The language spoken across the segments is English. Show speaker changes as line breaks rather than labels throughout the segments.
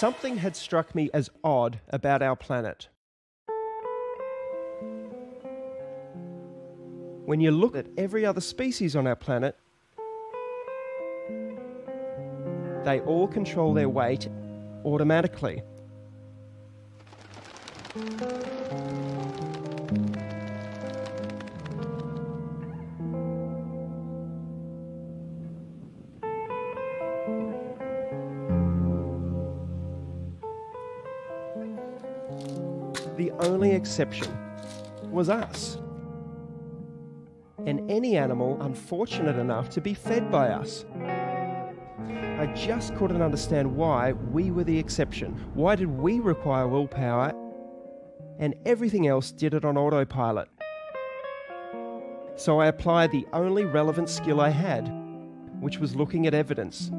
Something had struck me as odd about our planet. When you look at every other species on our planet, they all control their weight automatically. The only exception was us. And any animal unfortunate enough to be fed by us. I just couldn't understand why we were the exception. Why did we require willpower and everything else did it on autopilot? So I applied the only relevant skill I had, which was looking at evidence.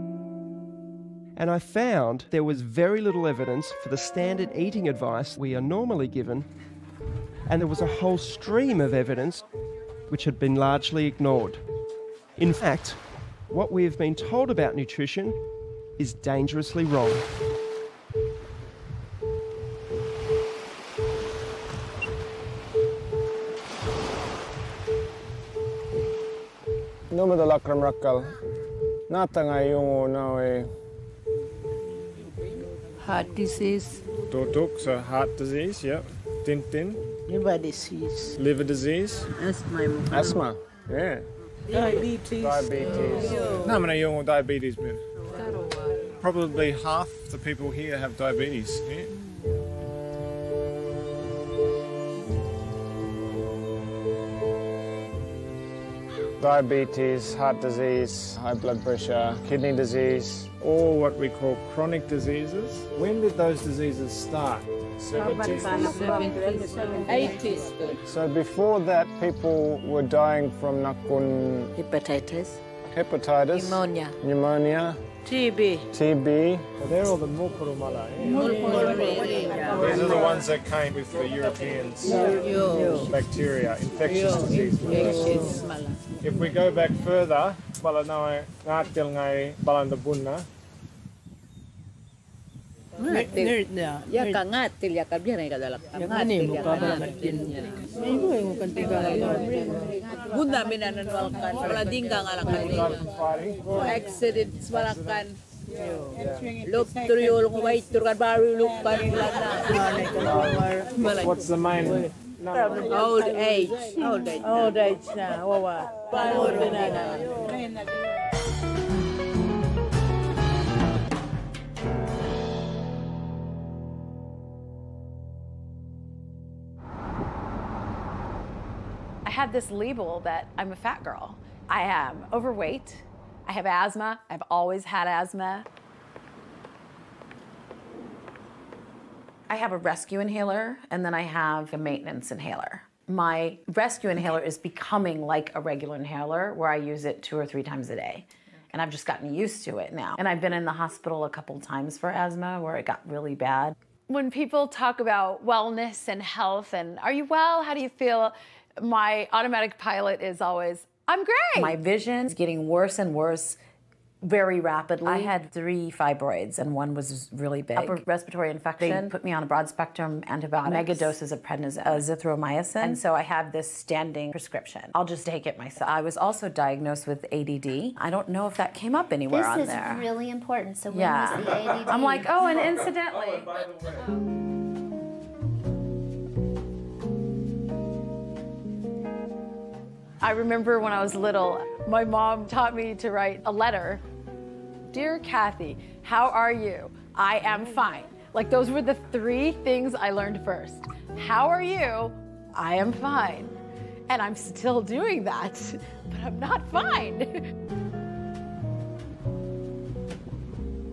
And I found there was very little evidence for the standard eating advice we are normally given, and there was a whole stream of evidence which had been largely ignored. In fact, what we have been told about nutrition is dangerously wrong.
Nome da lakram rakkal. Natanga yung nawe.
Heart disease.
Totok, so heart disease, yeah. Tintin.
Liver disease.
Liver disease.
Asthma.
Asthma, yeah.
Diabetes.
Diabetes. Namana yung diabetes, man. Probably half the people here have diabetes. Yeah? Diabetes, heart disease, high blood pressure, kidney disease, all what we call chronic diseases. When did those diseases start? 70s?
80s.
So before that, people were dying from nakun
Hepatitis.
hepatitis, pneumonia,
TB.
TB. Well, they're all the mulkurumala. These are the ones that came with the Europeans. Bacteria, infectious disease. If we go back further, balanay natil ngay balandabunna.
Ya kangatil ya kabyan ay kadalak. Kangatil ya kangatil. Bunda minananwalkan. Palading ka nga lang kanina. Accidents malakan. Lopturiol ng white turkan baru lukan lana.
What's the main?
Old age. Old age na. Wawa.
I had this label that I'm a fat girl. I am overweight. I have asthma. I've always had asthma. I have a rescue inhaler, and then I have a maintenance inhaler. My rescue inhaler is becoming like a regular inhaler where I use it 2 or 3 times a day. And I've just gotten used to it now. And I've been in the hospital a couple times for asthma where it got really bad. When people talk about wellness and health and are you well, how do you feel? My automatic pilot is always, I'm great. My vision is getting worse and worse very rapidly. I had 3 fibroids and one was really big. Upper respiratory infection. They put me on a broad spectrum antibiotics. Mega doses of prednisone, azithromycin. And so I have this standing prescription. I'll just take it myself. I was also diagnosed with ADD. I don't know if that came up anywhere on there.
This is really important. So when was the ADD?
I'm like, oh, and incidentally. I remember when I was little, my mom taught me to write a letter. Dear Kathy, how are you? I am fine. Like those were the 3 things I learned first. How are you? I am fine. And I'm still doing that, but I'm not fine.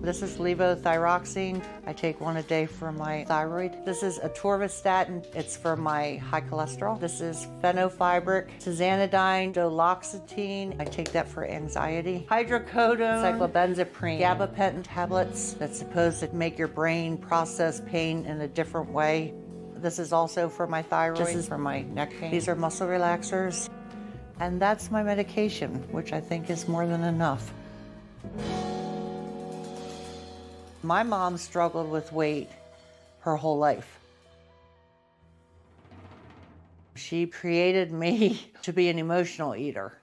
This is levothyroxine. I take 1 a day for my thyroid. This is atorvastatin. It's for my high cholesterol. This is fenofibric, tizanidine, duloxetine. I take that for anxiety. Hydrocodone, cyclobenzaprine, gabapentin tablets that's supposed to make your brain process pain in a different way. This is also for my thyroid. This is for my neck pain. These are muscle relaxers. And that's my medication, which I think is more than enough. My mom struggled with weight her whole life. She created me to be an emotional eater.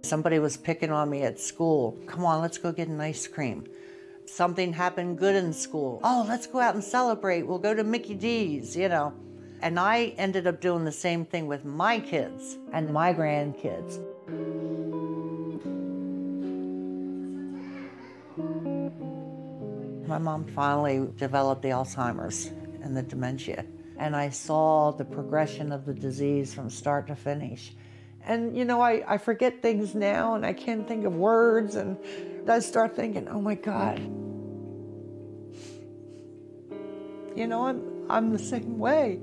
Somebody was picking on me at school. Come on, let's go get an ice cream. Something happened good in school. Oh, let's go out and celebrate. We'll go to Mickey D's, you know. And I ended up doing the same thing with my kids and my grandkids. My mom finally developed the Alzheimer's and the dementia. And I saw the progression of the disease from start to finish. And, you know, I forget things now and I can't think of words. And I start thinking, oh my God. You know, I'm the same way.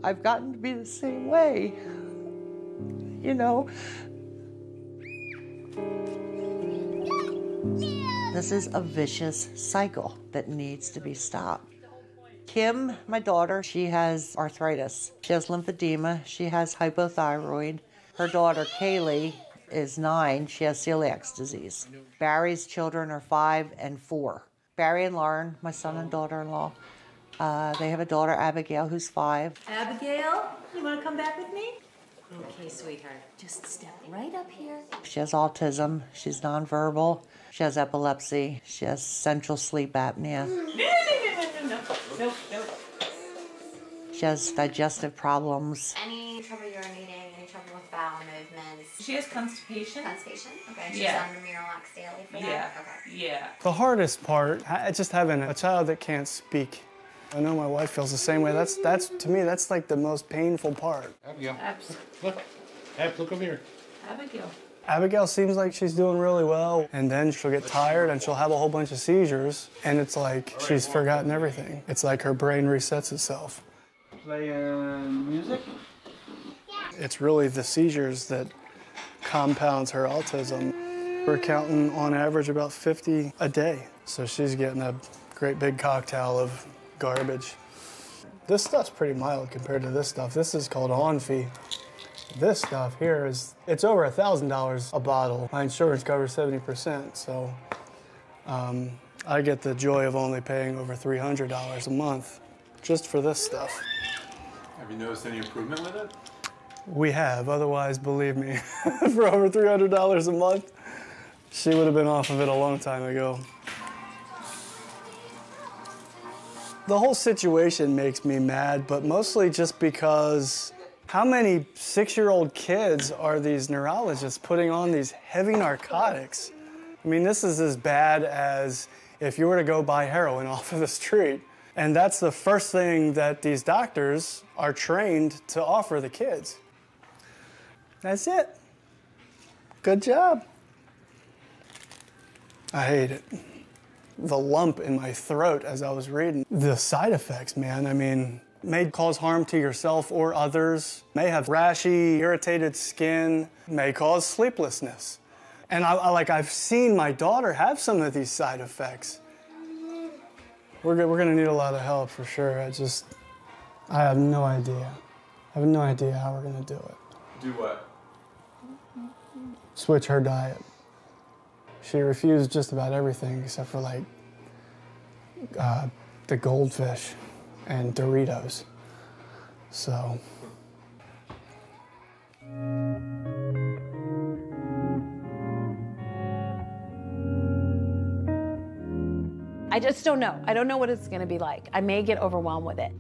I've gotten to be the same way. You know. This is a vicious cycle that needs to be stopped. Kim, my daughter, she has arthritis. She has lymphedema. She has hypothyroid. Her daughter, Kaylee, is 9. She has celiac disease. Barry's children are 5 and 4. Barry and Lauren, my son and daughter-in-law, they have a daughter, Abigail, who's 5.
Abigail, you want to come back with me? Okay, sweetheart. Just step right up here.
She has autism. She's nonverbal. She has epilepsy. She has central sleep apnea.
No.
She has digestive problems.
Any trouble urinating, any trouble with bowel movements?
She has constipation.
Constipation? Okay. She's
Yeah.
under Miralax daily for
Yeah.
that? Okay.
Yeah.
The hardest part, just having a child that can't speak. I know my wife feels the same way. That's to me, that's like the most painful part.
Abigail, look. Look over here.
Abigail.
Abigail seems like she's doing really well, and then she'll get tired and she'll have a whole bunch of seizures, and it's like she's forgotten everything. It's like her brain resets itself.
Playing music?
It's really the seizures that compounds her autism. We're counting on average about 50 a day, so she's getting a great big cocktail of garbage. This stuff's pretty mild compared to this stuff. This is called Onfi. This stuff here it's over $1,000 a bottle. My insurance covers 70%, so I get the joy of only paying over $300 a month just for this stuff.
Have you noticed any improvement with it?
We have, otherwise, believe me, for over $300 a month, she would have been off of it a long time ago. The whole situation makes me mad, but mostly just because how many 6-year-old kids are these neurologists putting on these heavy narcotics? I mean, this is as bad as if you were to go buy heroin off of the street. And that's the first thing that these doctors are trained to offer the kids. That's it. Good job. I hate it. The lump in my throat as I was reading. The side effects, man, I mean, may cause harm to yourself or others, may have rashy, irritated skin, may cause sleeplessness. And I've seen my daughter have some of these side effects. We're gonna need a lot of help for sure. I have no idea. I have no idea how we're gonna do it.
Do what?
Switch her diet. She refused just about everything except for like the goldfish and Doritos. So.
I just don't know. I don't know what it's gonna be like. I may get overwhelmed with it.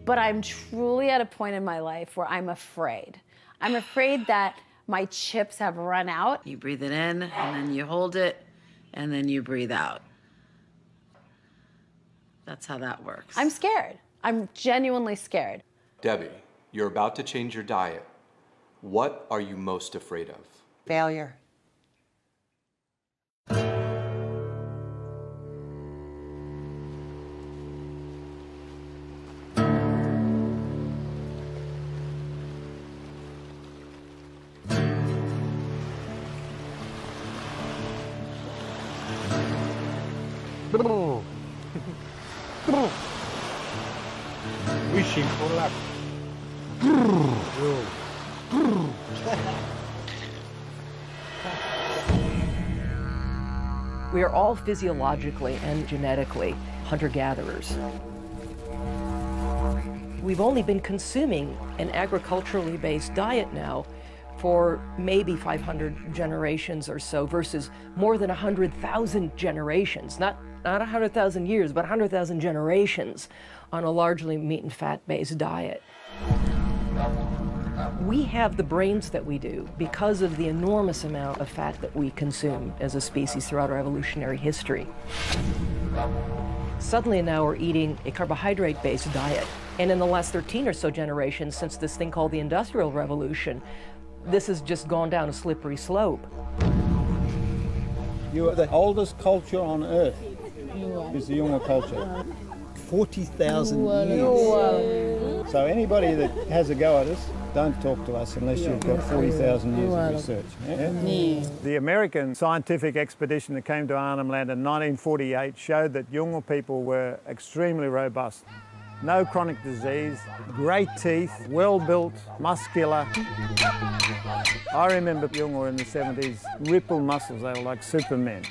But I'm truly at a point in my life where I'm afraid. I'm afraid that my chips have run out.
You breathe it in, and then you hold it, and then you breathe out. That's how that works.
I'm scared. I'm genuinely scared.
Debbie, you're about to change your diet. What are you most afraid of?
Failure.
Wishing for luck.
We are all physiologically and genetically hunter-gatherers. We've only been consuming an agriculturally based diet now for maybe 500 generations or so versus more than 100,000 generations, not 100,000 years, but 100,000 generations on a largely meat and fat-based diet. We have the brains that we do because of the enormous amount of fat that we consume as a species throughout our evolutionary history. Suddenly now we're eating a carbohydrate-based diet. And in the last 13 or so generations, since this thing called the Industrial Revolution, this has just gone down a slippery slope.
You are the oldest culture on earth, is the Yunga culture. 40,000 years. So anybody that has a go at us, don't talk to us unless you've got 40,000 years of research. Yeah?
The American scientific expedition that came to Arnhem Land in 1948 showed that Yunga people were extremely robust. No chronic disease, great teeth, well-built, muscular. I remember Yunga in the 70s, ripple muscles, they were like supermen.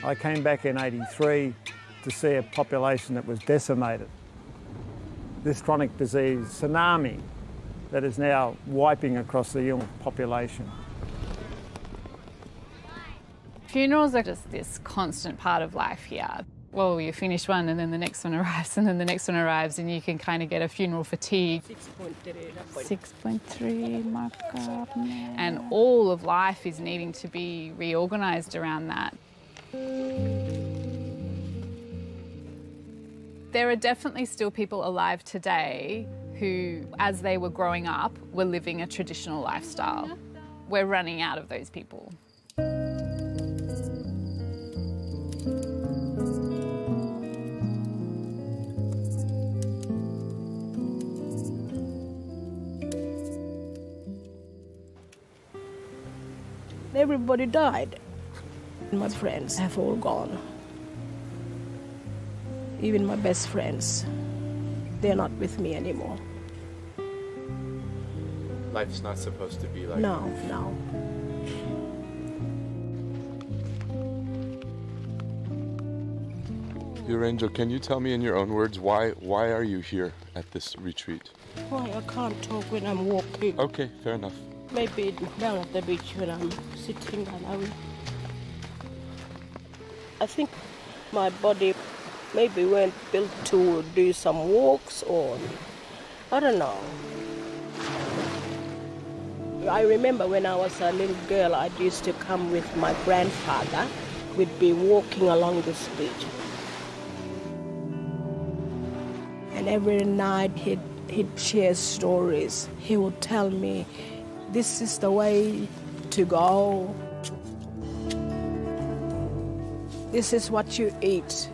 I came back in '83 to see a population that was decimated. This chronic disease tsunami that is now wiping across the Yunga population.
Funerals are just this constant part of life here. Well, you finish one and then the next one arrives and then the next one arrives and you can kind of get a funeral fatigue. 6.3 markup. And all of life is needing to be reorganised around that. There are definitely still people alive today who, as they were growing up, were living a traditional lifestyle. We're running out of those people.
Everybody died. My friends have all gone. Even my best friends, they're not with me anymore.
Life's not supposed to be like
No, no.
Dear Angel, can you tell me in your own words why are you here at this retreat?
Why I can't talk when I'm walking.
Okay, fair enough.
Maybe down at the beach when I'm sitting alone. I think my body maybe weren't built to do some walks or I don't know. I remember when I was a little girl, I used to come with my grandfather. We'd be walking along this beach. And every night he'd share stories. He would tell me, this is the way to go. This is what you eat.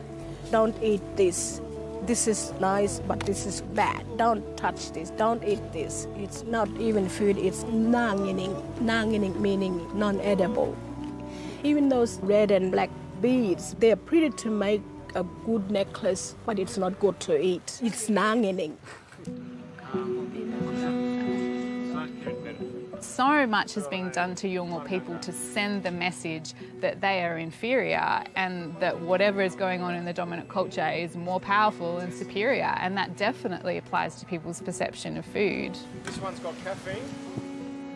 Don't eat this. This is nice, but this is bad. Don't touch this. Don't eat this. It's not even food, it's nangining. Nangining meaning non-edible. Even those red and black beads, they're pretty to make a good necklace, but it's not good to eat. It's nangining.
So much has been done to Yunga people to send the message that they are inferior and that whatever is going on in the dominant culture is more powerful and superior, and that definitely applies to people's perception of food.
This one's got caffeine.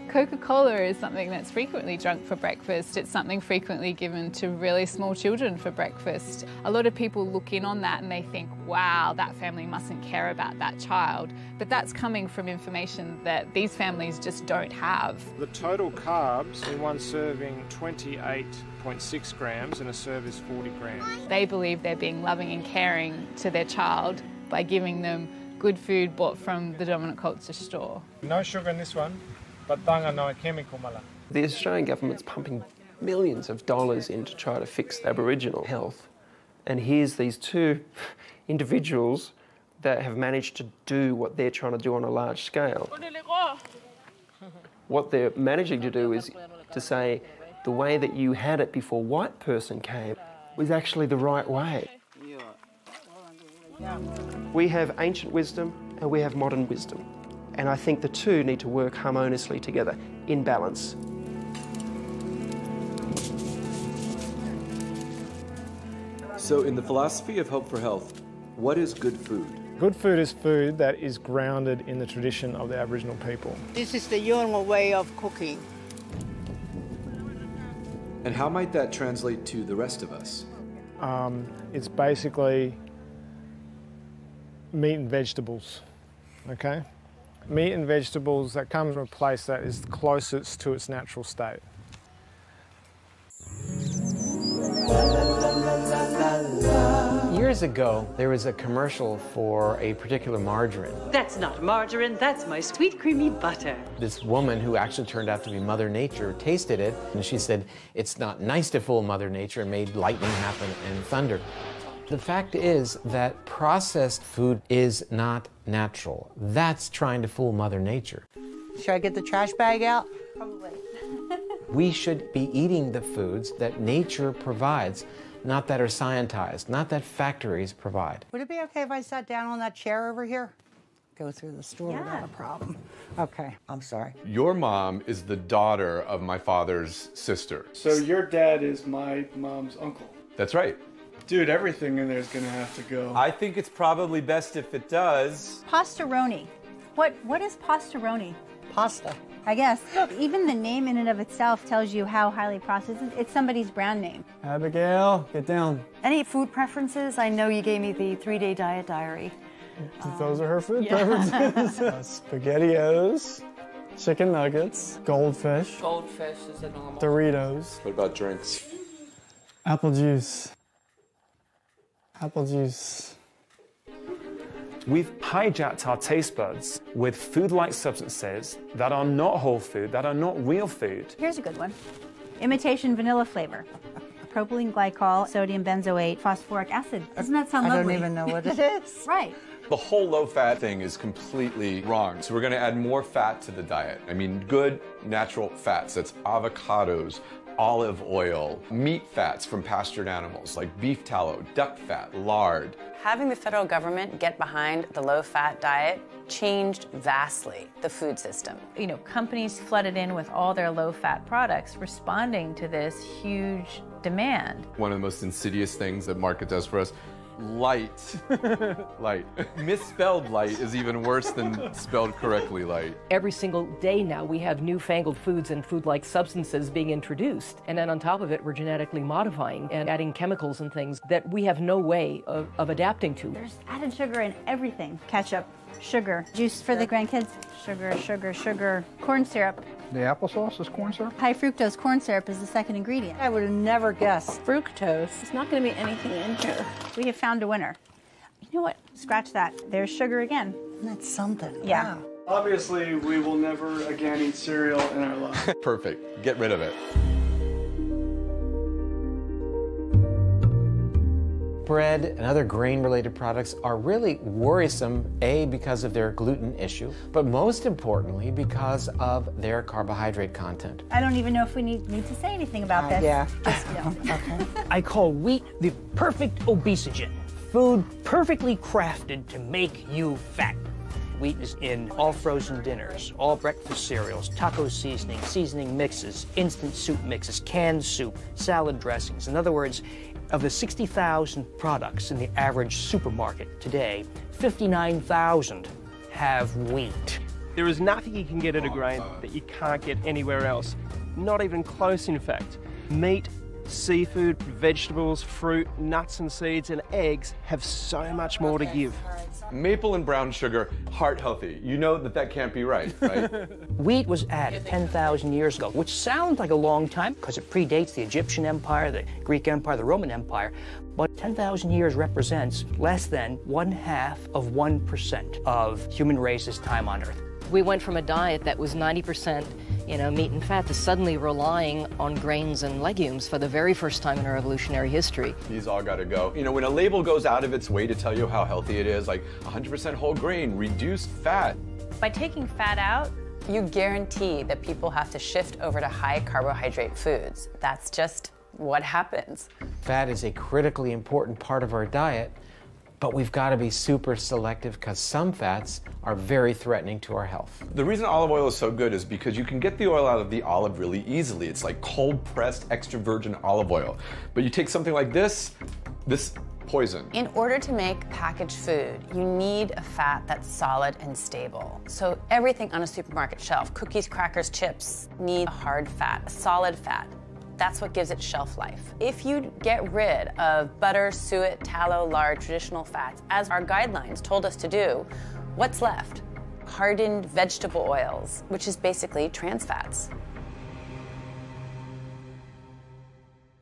Coca-Cola is something that's frequently drunk for breakfast. It's something frequently given to really small children for breakfast. A lot of people look in on that and they think, wow, that family mustn't care about that child. But that's coming from information that these families just don't have.
The total carbs in one serving, 28.6 grams, and a serve is 40 grams.
They believe they're being loving and caring to their child by giving them good food bought from the dominant culture store.
No sugar in this one. But tanga no chemical mala.
The Australian government's pumping millions of dollars in to try to fix Aboriginal health. And here's these two individuals that have managed to do what they're trying to do on a large scale. What they're managing to do is to say the way that you had it before white person came was actually the right way. We have ancient wisdom and we have modern wisdom. And I think the two need to work harmoniously together, in balance.
So in the philosophy of Hope for Health, what is good food?
Good food is food that is grounded in the tradition of the Aboriginal people.
This is the Yolngu way of cooking.
And how might that translate to the rest of us?
It's basically meat and vegetables, okay? Meat and vegetables that come from a place that is closest to its natural state.
Years ago, there was a commercial for a particular margarine.
That's not margarine, that's my sweet creamy butter.
This woman, who actually turned out to be Mother Nature, tasted it, and she said, it's not nice to fool Mother Nature, and made lightning happen and thunder. The fact is that processed food is not natural. That's trying to fool Mother Nature.
Should I get the trash bag out?
Probably.
We should be eating the foods that nature provides, not that are scientized, not that factories provide.
Would it be okay if I sat down on that chair over here? Go through the store without a problem. Okay, I'm sorry.
Your mom is the daughter of my father's sister.
So your dad is my mom's uncle.
That's right.
Dude, everything in there is gonna have to go.
I think it's probably best if it does.
Pastaroni. What is pastaroni?
Pasta.
I guess. Even the name in and of itself tells you how highly processed it is. It's somebody's brand name.
Abigail, get down.
Any food preferences? I know you gave me the 3-day diet diary.
Those are her food preferences. SpaghettiOs, chicken nuggets, goldfish.
Goldfish is a normal.
Doritos.
What about drinks?
Apple juice. Apple juice.
We've hijacked our taste buds with food-like substances that are not whole food, that are not real food.
Here's a good one. Imitation vanilla flavor. Propylene glycol, sodium benzoate, phosphoric acid. Doesn't that sound lovely?
I don't even know what it is.
Right.
The whole low-fat thing is completely wrong. So we're going to add more fat to the diet. I mean, good natural fats. That's avocados, olive oil, meat fats from pastured animals like beef tallow, duck fat, lard.
Having the federal government get behind the low-fat diet changed vastly the food system.
You know, companies flooded in with all their low-fat products, responding to this huge demand.
One of the most insidious things that market does for us, light. Light. Misspelled light is even worse than spelled correctly light.
Every single day now we have newfangled foods and food-like substances being introduced. And then on top of it, we're genetically modifying and adding chemicals and things that we have no way of adapting to.
There's added sugar in everything. Ketchup, sugar, juice for the grandkids, sugar, sugar, sugar, corn syrup.
The applesauce is corn syrup?
High fructose corn syrup is the second ingredient.
I would have never guessed.
Fructose. It's not going to be anything in here.
We have found a winner. You know what? Scratch that. There's sugar again.
That's something.
Yeah.
Wow.
Obviously, we will never again eat cereal in our life.
Perfect. Get rid of it.
Bread and other grain-related products are really worrisome, A, because of their gluten issue, but most importantly, because of their carbohydrate content.
I don't even know if we need to say anything about this.
Yeah.
Just, you know.
Okay.
I call wheat the perfect obesogen. Food perfectly crafted to make you fat. Wheat is in all frozen dinners, all breakfast cereals, taco seasoning mixes, instant soup mixes, canned soup, salad dressings. In other words, of the 60,000 products in the average supermarket today, 59,000 have wheat.
There is nothing you can get at a grain that you can't get anywhere else. Not even close, in fact. Meat, seafood, vegetables, fruit, nuts and seeds, and eggs have so much more to give.
Maple and brown sugar, heart healthy. You know that can't be right?
Wheat was added 10,000 years ago, which sounds like a long time because it predates the Egyptian Empire, the Greek Empire, the Roman Empire. But 10,000 years represents less than 0.5% of human race's time on Earth.
We went from a diet that was 90% meat and fat to suddenly relying on grains and legumes for the very first time in our evolutionary history.
These all gotta go. You know, when a label goes out of its way to tell you how healthy it is, like 100% whole grain, reduced fat.
By taking fat out, you guarantee that people have to shift over to high carbohydrate foods. That's just what happens.
Fat is a critically important part of our diet, but we've got to be super selective because some fats are very threatening to our health.
The reason olive oil is so good is because you can get the oil out of the olive really easily. It's like cold-pressed extra virgin olive oil. But you take something like this, This poison.
In order to make packaged food, you need a fat that's solid and stable. So everything on a supermarket shelf, cookies, crackers, chips, need a hard fat, a solid fat. That's what gives it shelf life. If you get rid of butter, suet, tallow, lard, traditional fats, as our guidelines told us to do, what's left? Hardened vegetable oils, which is basically trans fats.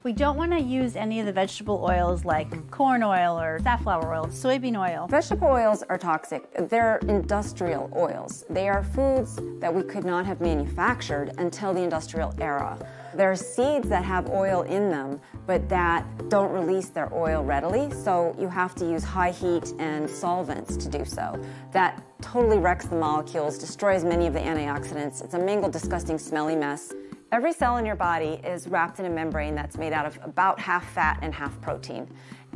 We don't want to use any of the vegetable oils like corn oil or safflower oil, soybean oil.
Vegetable oils are toxic. They're industrial oils. They are foods that we could not have manufactured until the industrial era. There are seeds that have oil in them, but that don't release their oil readily, so you have to use high heat and solvents to do so. That totally wrecks the molecules, destroys many of the antioxidants. It's a mangled, disgusting, smelly mess. Every cell in your body is wrapped in a membrane that's made out of about half fat and half protein.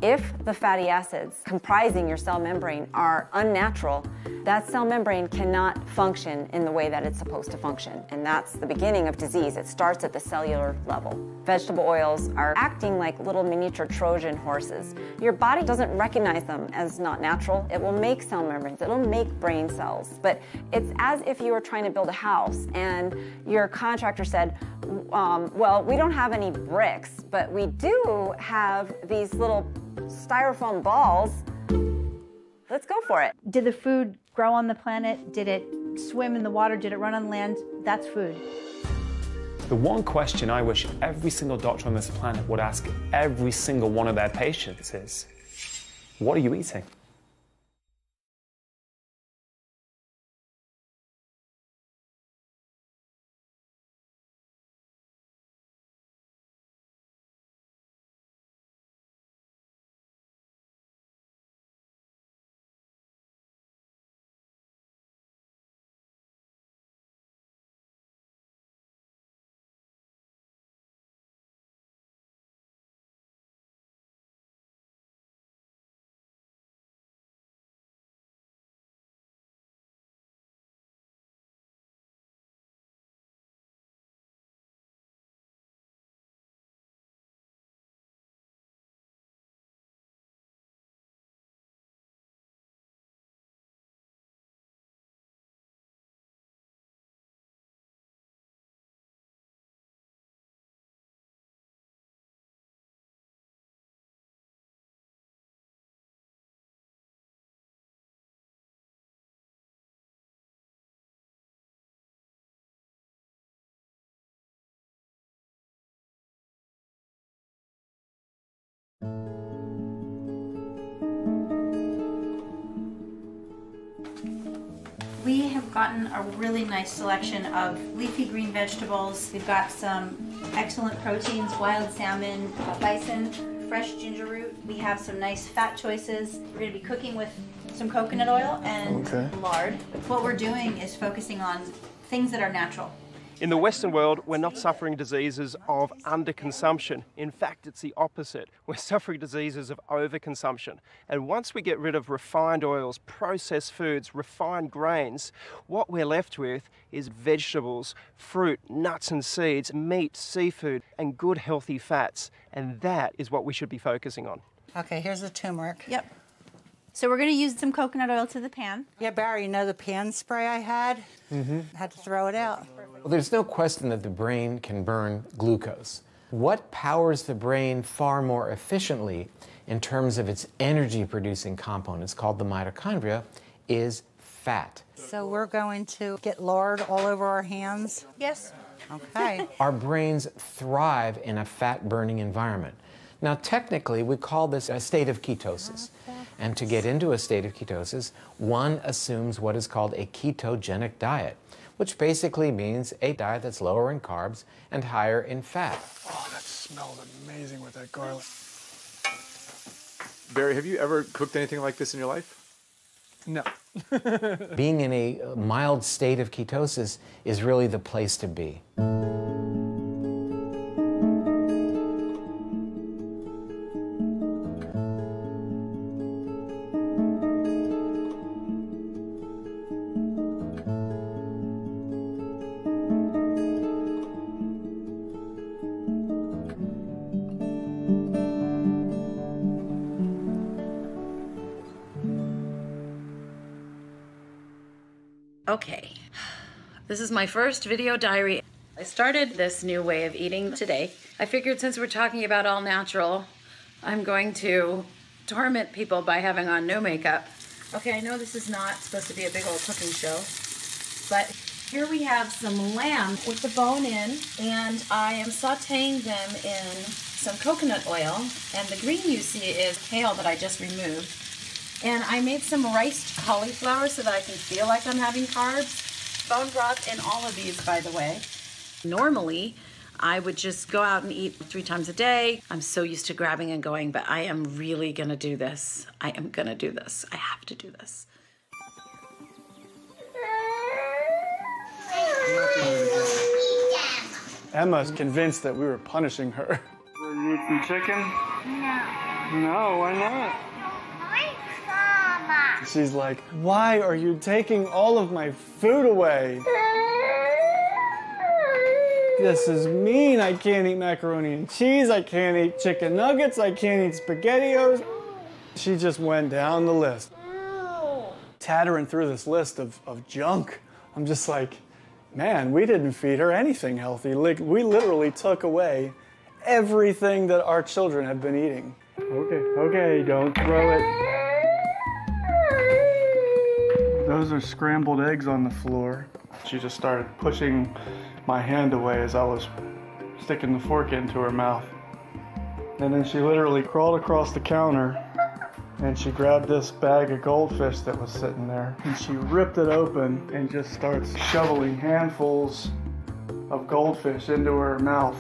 If the fatty acids comprising your cell membrane are unnatural, that cell membrane cannot function in the way that it's supposed to function. And that's the beginning of disease. It starts at the cellular level. Vegetable oils are acting like little miniature Trojan horses. Your body doesn't recognize them as not natural. It will make cell membranes. It'll make brain cells. But it's as if you were trying to build a house and your contractor said, well, we don't have any bricks, but we do have these little styrofoam balls. Let's go for it.
Did the food grow on the planet? Did it swim in the water? Did it run on land? That's food.
The one question I wish every single doctor on this planet would ask every single one of their patients is, what are you eating?
We have gotten a really nice selection of leafy green vegetables. We've got some excellent proteins, wild salmon, bison, fresh ginger root. We have some nice fat choices. We're going to be cooking with some coconut oil and lard. What we're doing is focusing on things that are natural.
In the Western world, we're not suffering diseases of underconsumption. In fact, it's the opposite. We're suffering diseases of overconsumption. And once we get rid of refined oils, processed foods, refined grains, what we're left with is vegetables, fruit, nuts and seeds, meat, seafood, and good healthy fats. And that is what we should be focusing on.
Okay, here's the turmeric.
Yep. So we're going to use some coconut oil to the pan.
Yeah, Barry, you know the pan spray I had? Had to throw it out.
Well, there's no question that the brain can burn glucose. What powers the brain far more efficiently in terms of its energy-producing components, called the mitochondria, is fat.
So we're going to get lard all over our hands?
Yes.
Okay.
Our brains thrive in a fat-burning environment. Now, technically, we call this a state of ketosis. And to get into a state of ketosis, one assumes what is called a ketogenic diet, which basically means a diet that's lower in carbs and higher in fat.
Oh, that smells amazing with that garlic.
Barry, have you ever cooked anything like this in your life?
No.
Being in a mild state of ketosis is really the place to be.
Okay, this is my first video diary. I started this new way of eating today. I figured since we're talking about all natural, I'm going to torment people by having on no makeup. Okay, I know this is not supposed to be a big old cooking show, but here we have some lamb with the bone in, and I am sauteing them in some coconut oil, and the green you see is kale that I just removed. And I made some riced cauliflower so that I can feel like I'm having carbs. Bone broth in all of these, by the way. Normally, I would just go out and eat 3 times a day. I'm so used to grabbing and going, but I am really gonna do this. I am gonna do this. I have to do this.
Emma's convinced that we were punishing her. Will you eat some chicken?
No.
No, why not? She's like, why are you taking all of my food away? This is mean. I can't eat macaroni and cheese. I can't eat chicken nuggets. I can't eat SpaghettiOs. She just went down the list, tattering through this list of junk. I'm just like, man, we didn't feed her anything healthy. Like, we literally took away everything that our children have been eating. Okay, don't throw it. Those are scrambled eggs on the floor. She just started pushing my hand away as I was sticking the fork into her mouth. And then she literally crawled across the counter and she grabbed this bag of goldfish that was sitting there and she ripped it open and just starts shoveling handfuls of goldfish into her mouth.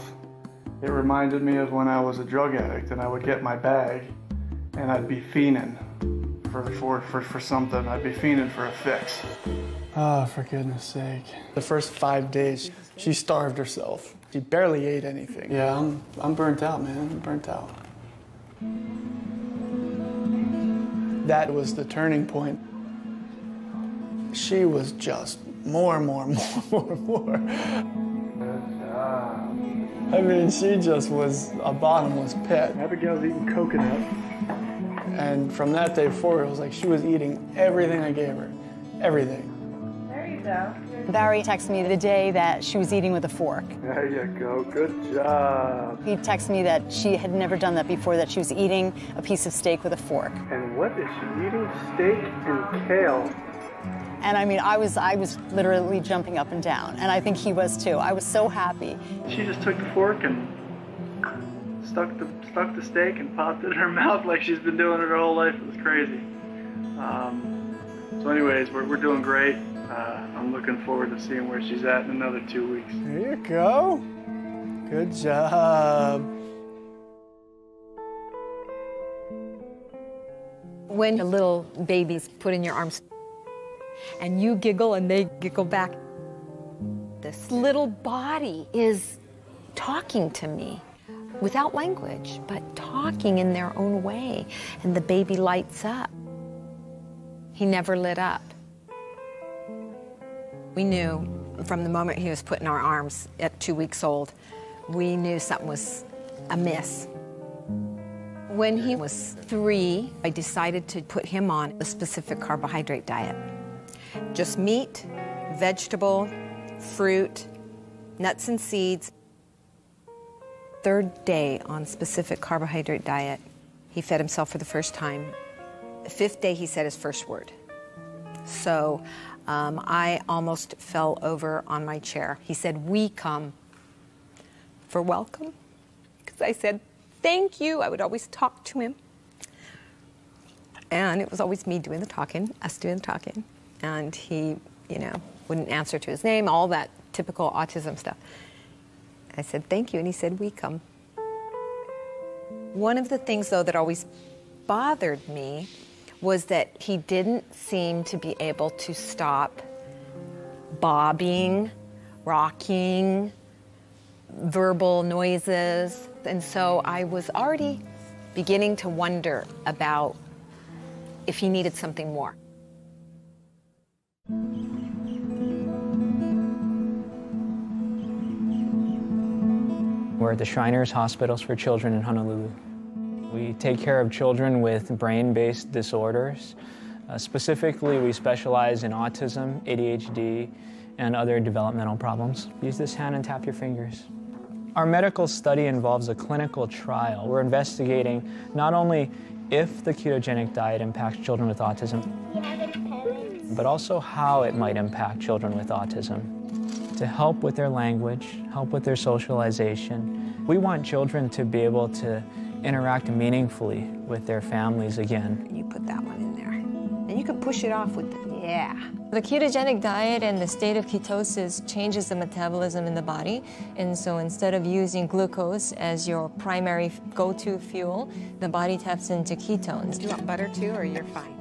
It reminded me of when I was a drug addict and I would get my bag and I'd be fiending for something. I'd be fiending for a fix. Oh, for goodness sake. The first 5 days, she starved herself. She barely ate anything. Yeah, I'm burnt out, man. I'm burnt out. That was the turning point. She was just more. Good job. I mean, she just was a bottomless pit. Abigail's eating coconut. And from that day forward, it was like she was eating everything I gave her. Everything.
There you go.
Barry texted me the day that she was eating with a fork.
There you go. Good job.
He texted me that she had never done that before, that she was eating a piece of steak with a fork.
And what is she eating? Steak and kale.
And I mean, I was literally jumping up and down. And I think he was too. I was so happy.
She just took the fork and stuck the steak and popped it in her mouth like she's been doing it her whole life. It was crazy. So anyways, we're doing great. I'm looking forward to seeing where she's at in another 2 weeks. There you go. Good job.
When a little baby's put in your arms and you giggle and they giggle back, this little body is talking to me without language, but talking in their own way, and the baby lights up. He never lit up. We knew from the moment he was put in our arms at 2 weeks old, we knew something was amiss. When he was 3, I decided to put him on a specific carbohydrate diet. Just meat, vegetable, fruit, nuts and seeds. 3rd day on specific carbohydrate diet, he fed himself for the first time. The 5th day, he said his first word. So I almost fell over on my chair. He said, "We come for welcome," because I said, "Thank you." I would always talk to him. And it was always me doing the talking, us doing the talking. And he, wouldn't answer to his name, all that typical autism stuff. I said, "Thank you," and he said, "We come." One of the things, though, that always bothered me was that he didn't seem to be able to stop bobbing, rocking, verbal noises. And so I was already beginning to wonder about if he needed something more.
We're at the Shriners Hospitals for Children in Honolulu. We take care of children with brain-based disorders, Specifically, we specialize in autism, ADHD, and other developmental problems. Use this hand and tap your fingers. Our medical study involves a clinical trial. We're investigating not only if the ketogenic diet impacts children with autism, but also how it might impact children with autism. To help with their language, help with their socialization. We want children to be able to interact meaningfully with their families again.
You put that one in there. And you can push it off with yeah.
The ketogenic diet and the state of ketosis changes the metabolism in the body. And so instead of using glucose as your primary go-to fuel, the body taps into ketones.
Do you want butter too, or you're fine?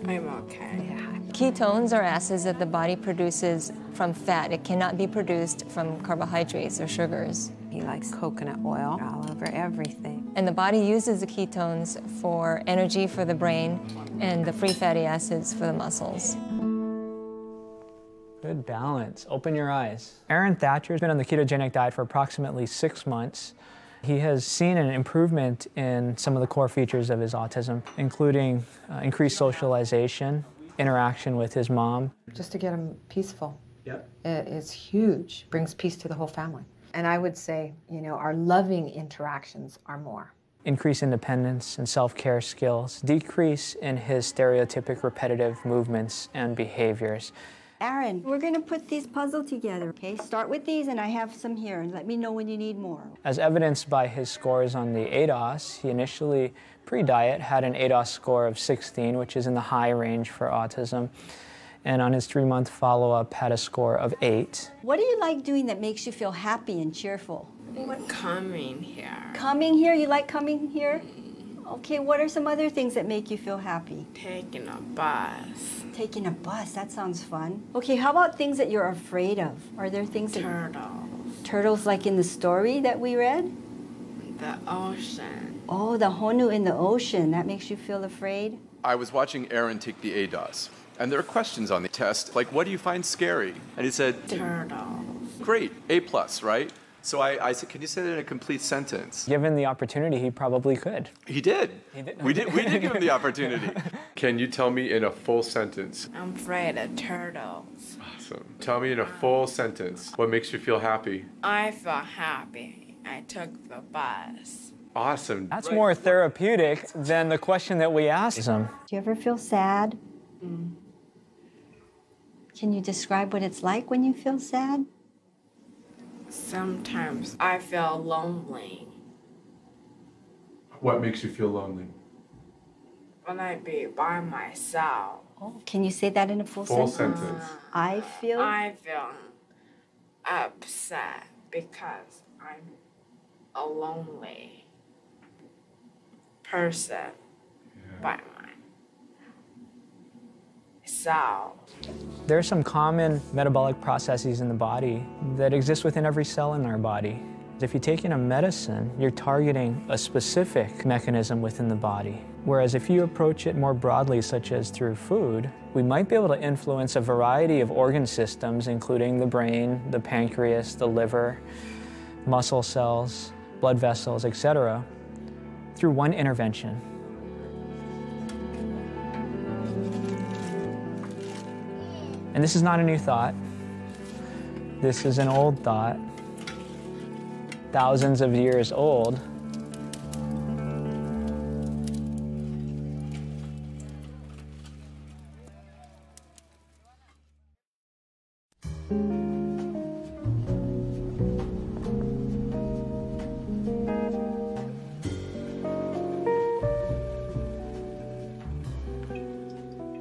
I'm okay. Yeah. Ketones are acids that the body produces from fat. It cannot be produced from carbohydrates or sugars.
He likes coconut oil all over everything.
And the body uses the ketones for energy for the brain and the free fatty acids for the muscles.
Good balance. Open your eyes. Aaron Thatcher's been on the ketogenic diet for approximately 6 months. He has seen an improvement in some of the core features of his autism, including increased socialization, interaction with his mom.
Just to get him peaceful.
Yep.
It's huge. Brings peace to the whole family. And I would say, you know, our loving interactions are more.
Increase independence and self-care skills, decrease in his stereotypic repetitive movements and behaviors.
Aaron, we're going to put these puzzle together, okay? Start with these, and I have some here, and let me know when you need more.
As evidenced by his scores on the ADOS, he initially, pre-diet, had an ADOS score of 16, which is in the high range for autism. And on his 3-month follow-up, had a score of 8.
What do you like doing that makes you feel happy and cheerful?
Coming here.
Coming here? You like coming here? Okay, what are some other things that make you feel happy?
Taking a bus.
Taking a bus, that sounds fun. Okay, how about things that you're afraid of? Are there things that...
Turtles.
Turtles like in the story that we read?
The ocean.
Oh, the honu in the ocean. That makes you feel afraid?
I was watching Aaron take the ADOS, and there are questions on the test, like, what do you find scary? And he said...
Turtles.
Great, A+, right? So I said, can you say that in a complete sentence?
Given the opportunity, he probably could.
He did. We did give him the opportunity.
Can you tell me in a full sentence?
I'm afraid of turtles.
Awesome. Tell me in a full sentence what makes you feel happy.
I feel happy. I took the bus.
Awesome.
That's more therapeutic than the question that we asked him.
Do you ever feel sad? Can you describe what it's like when you feel sad?
Sometimes I feel lonely.
What makes you feel lonely?
When I be by myself.
Oh, can you say that in a full sentence? I feel
upset because I'm a lonely person by myself.
There are some common metabolic processes in the body that exist within every cell in our body. If you're taking a medicine, you're targeting a specific mechanism within the body. Whereas if you approach it more broadly, such as through food, we might be able to influence a variety of organ systems, including the brain, the pancreas, the liver, muscle cells, blood vessels, etc., through one intervention. And this is not a new thought. This is an old thought, thousands of years old.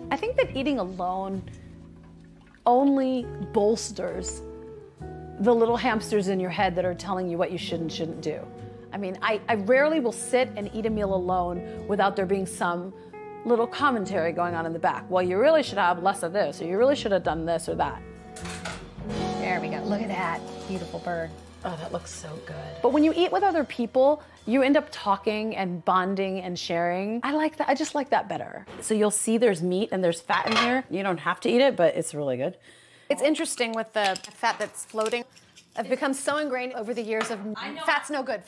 I think that eating alone only bolsters the little hamsters in your head that are telling you what you should and shouldn't do. I mean, I rarely will sit and eat a meal alone without there being some little commentary going on in the back. Well, you really should have less of this, or you really should have done this or that.
There we go. Look at that beautiful bird.
Oh, that looks so good. But when you eat with other people, you end up talking and bonding and sharing. I like that. I just like that better. So you'll see there's meat and there's fat in here. You don't have to eat it, but it's really good.
It's interesting with the fat that's floating. I've become so ingrained over the years of fat's no good,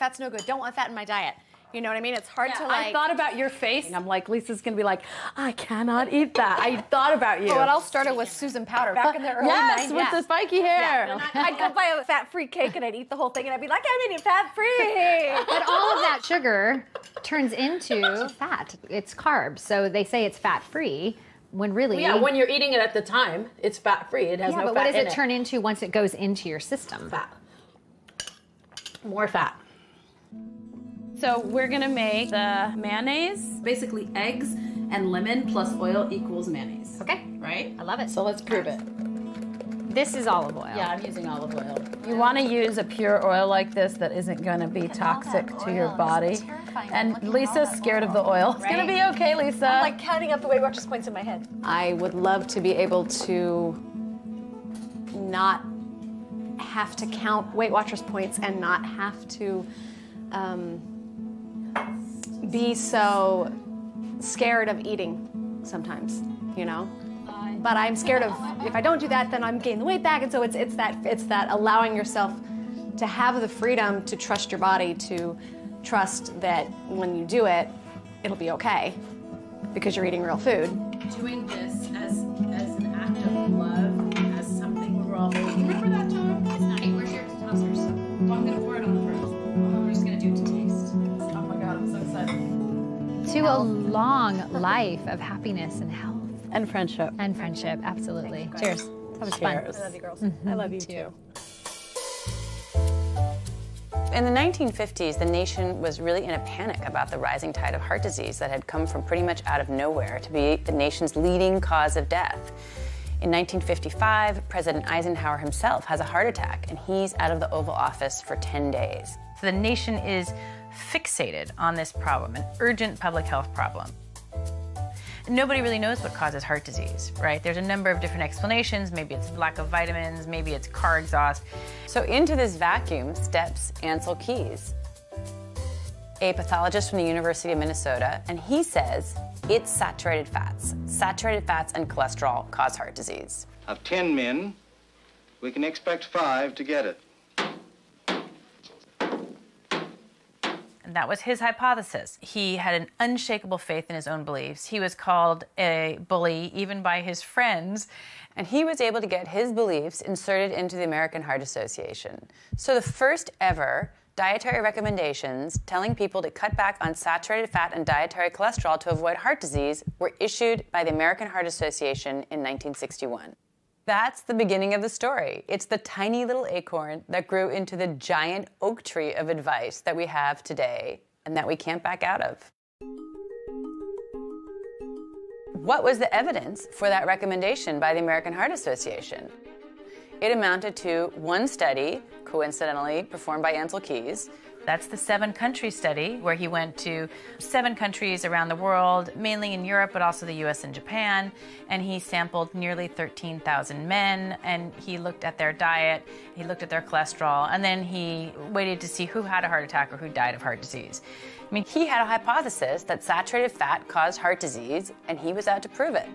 don't want fat in my diet. You know what I mean? It's hard to like...
I thought about your face. I'm like, Lisa's gonna be like, I cannot eat that. I thought about you.
Well, it all started with Susan Powder back in the early 90s.
Yes, with the spiky hair.
Yeah. I'd go buy a fat-free cake and I'd eat the whole thing and I'd be like, I'm eating fat-free.
But all of that sugar turns into fat. It's carbs. So they say it's fat-free. When really...
Yeah, when you're eating it at the time, it's fat-free. It has no fat in it.
Yeah, but what does it turn into once it goes into your system?
Fat. More fat.
So we're gonna make the mayonnaise.
Basically eggs and lemon plus oil equals mayonnaise.
Okay.
Right?
I love it.
So let's prove it.
This is olive oil.
Yeah, I'm using olive oil.
You want to use a pure oil like this that isn't going to be toxic to your body. And Lisa's scared of the oil. It's going to be okay, Lisa.
I'm like counting up the Weight Watchers points in my head.
I would love to be able to not have to count Weight Watchers points and not have to be so scared of eating sometimes, you know? But I'm scared of, if I don't do that, then I'm gaining the weight back. And so it's that allowing yourself to have the freedom to trust your body, to trust that when you do it, it'll be okay because you're eating real food.
Doing this as an act of love, as something we're all holding. Remember that time? It's not. Hey, where's your tossers? Well, I'm gonna pour it on the fridge. I'm just gonna do it to taste. Oh my God, I'm so excited.
To a long life of happiness and health.
And friendship.
And friendship, absolutely. Cheers. That was fun.
I love you, girls.
Mm-hmm.
I love you too.
In the 1950s, the nation was really in a panic about the rising tide of heart disease that had come from pretty much out of nowhere to be the nation's leading cause of death. In 1955, President Eisenhower himself has a heart attack, and he's out of the Oval Office for 10 days.
So the nation is fixated on this problem, an urgent public health problem. Nobody really knows what causes heart disease, right? There's a number of different explanations. Maybe it's lack of vitamins, maybe it's car exhaust.
So into this vacuum steps Ansel Keys, a pathologist from the University of Minnesota, and he says it's saturated fats. Saturated fats and cholesterol cause heart disease.
Of 10 men, we can expect 5 to get it.
And that was his hypothesis. He had an unshakable faith in his own beliefs. He was called a bully even by his friends.
And he was able to get his beliefs inserted into the American Heart Association. So the first ever dietary recommendations telling people to cut back on saturated fat and dietary cholesterol to avoid heart disease were issued by the American Heart Association in 1961. That's the beginning of the story. It's the tiny little acorn that grew into the giant oak tree of advice that we have today and that we can't back out of. What was the evidence for that recommendation by the American Heart Association? It amounted to one study, coincidentally performed by Ansel Keys.
That's the 7-country study where he went to 7 countries around the world, mainly in Europe, but also the US and Japan. And he sampled nearly 13,000 men, and he looked at their diet, he looked at their cholesterol, and then he waited to see who had a heart attack or who died of heart disease.
I mean, he had a hypothesis that saturated fat caused heart disease, and he was out to prove it.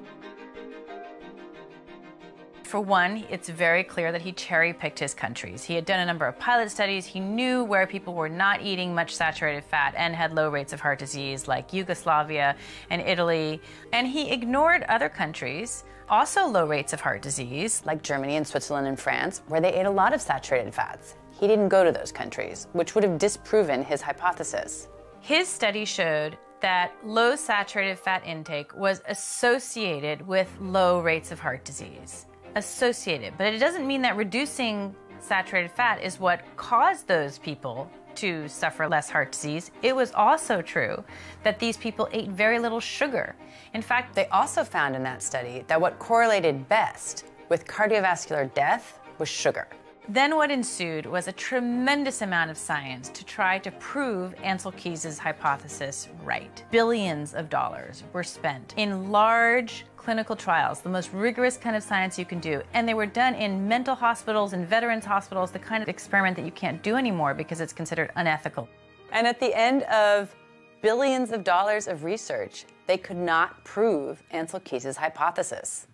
For one, it's very clear that he cherry-picked his countries. He had done a number of pilot studies. He knew where people were not eating much saturated fat and had low rates of heart disease, like Yugoslavia and Italy. And he ignored other countries, also low rates of heart disease,
like Germany and Switzerland and France, where they ate a lot of saturated fats. He didn't go to those countries, which would have disproven his hypothesis.
His study showed that low saturated fat intake was associated with low rates of heart disease. Associated, but it doesn't mean that reducing saturated fat is what caused those people to suffer less heart disease. It was also true that these people ate very little sugar.
In fact, they also found in that study that what correlated best with cardiovascular death was sugar.
Then what ensued was a tremendous amount of science to try to prove Ansel Keys' hypothesis right. Billions of dollars were spent in large clinical trials, the most rigorous kind of science you can do. And they were done in mental hospitals and veterans hospitals, the kind of experiment that you can't do anymore because it's considered unethical.
And at the end of billions of dollars of research, they could not prove Ansel Keys' hypothesis.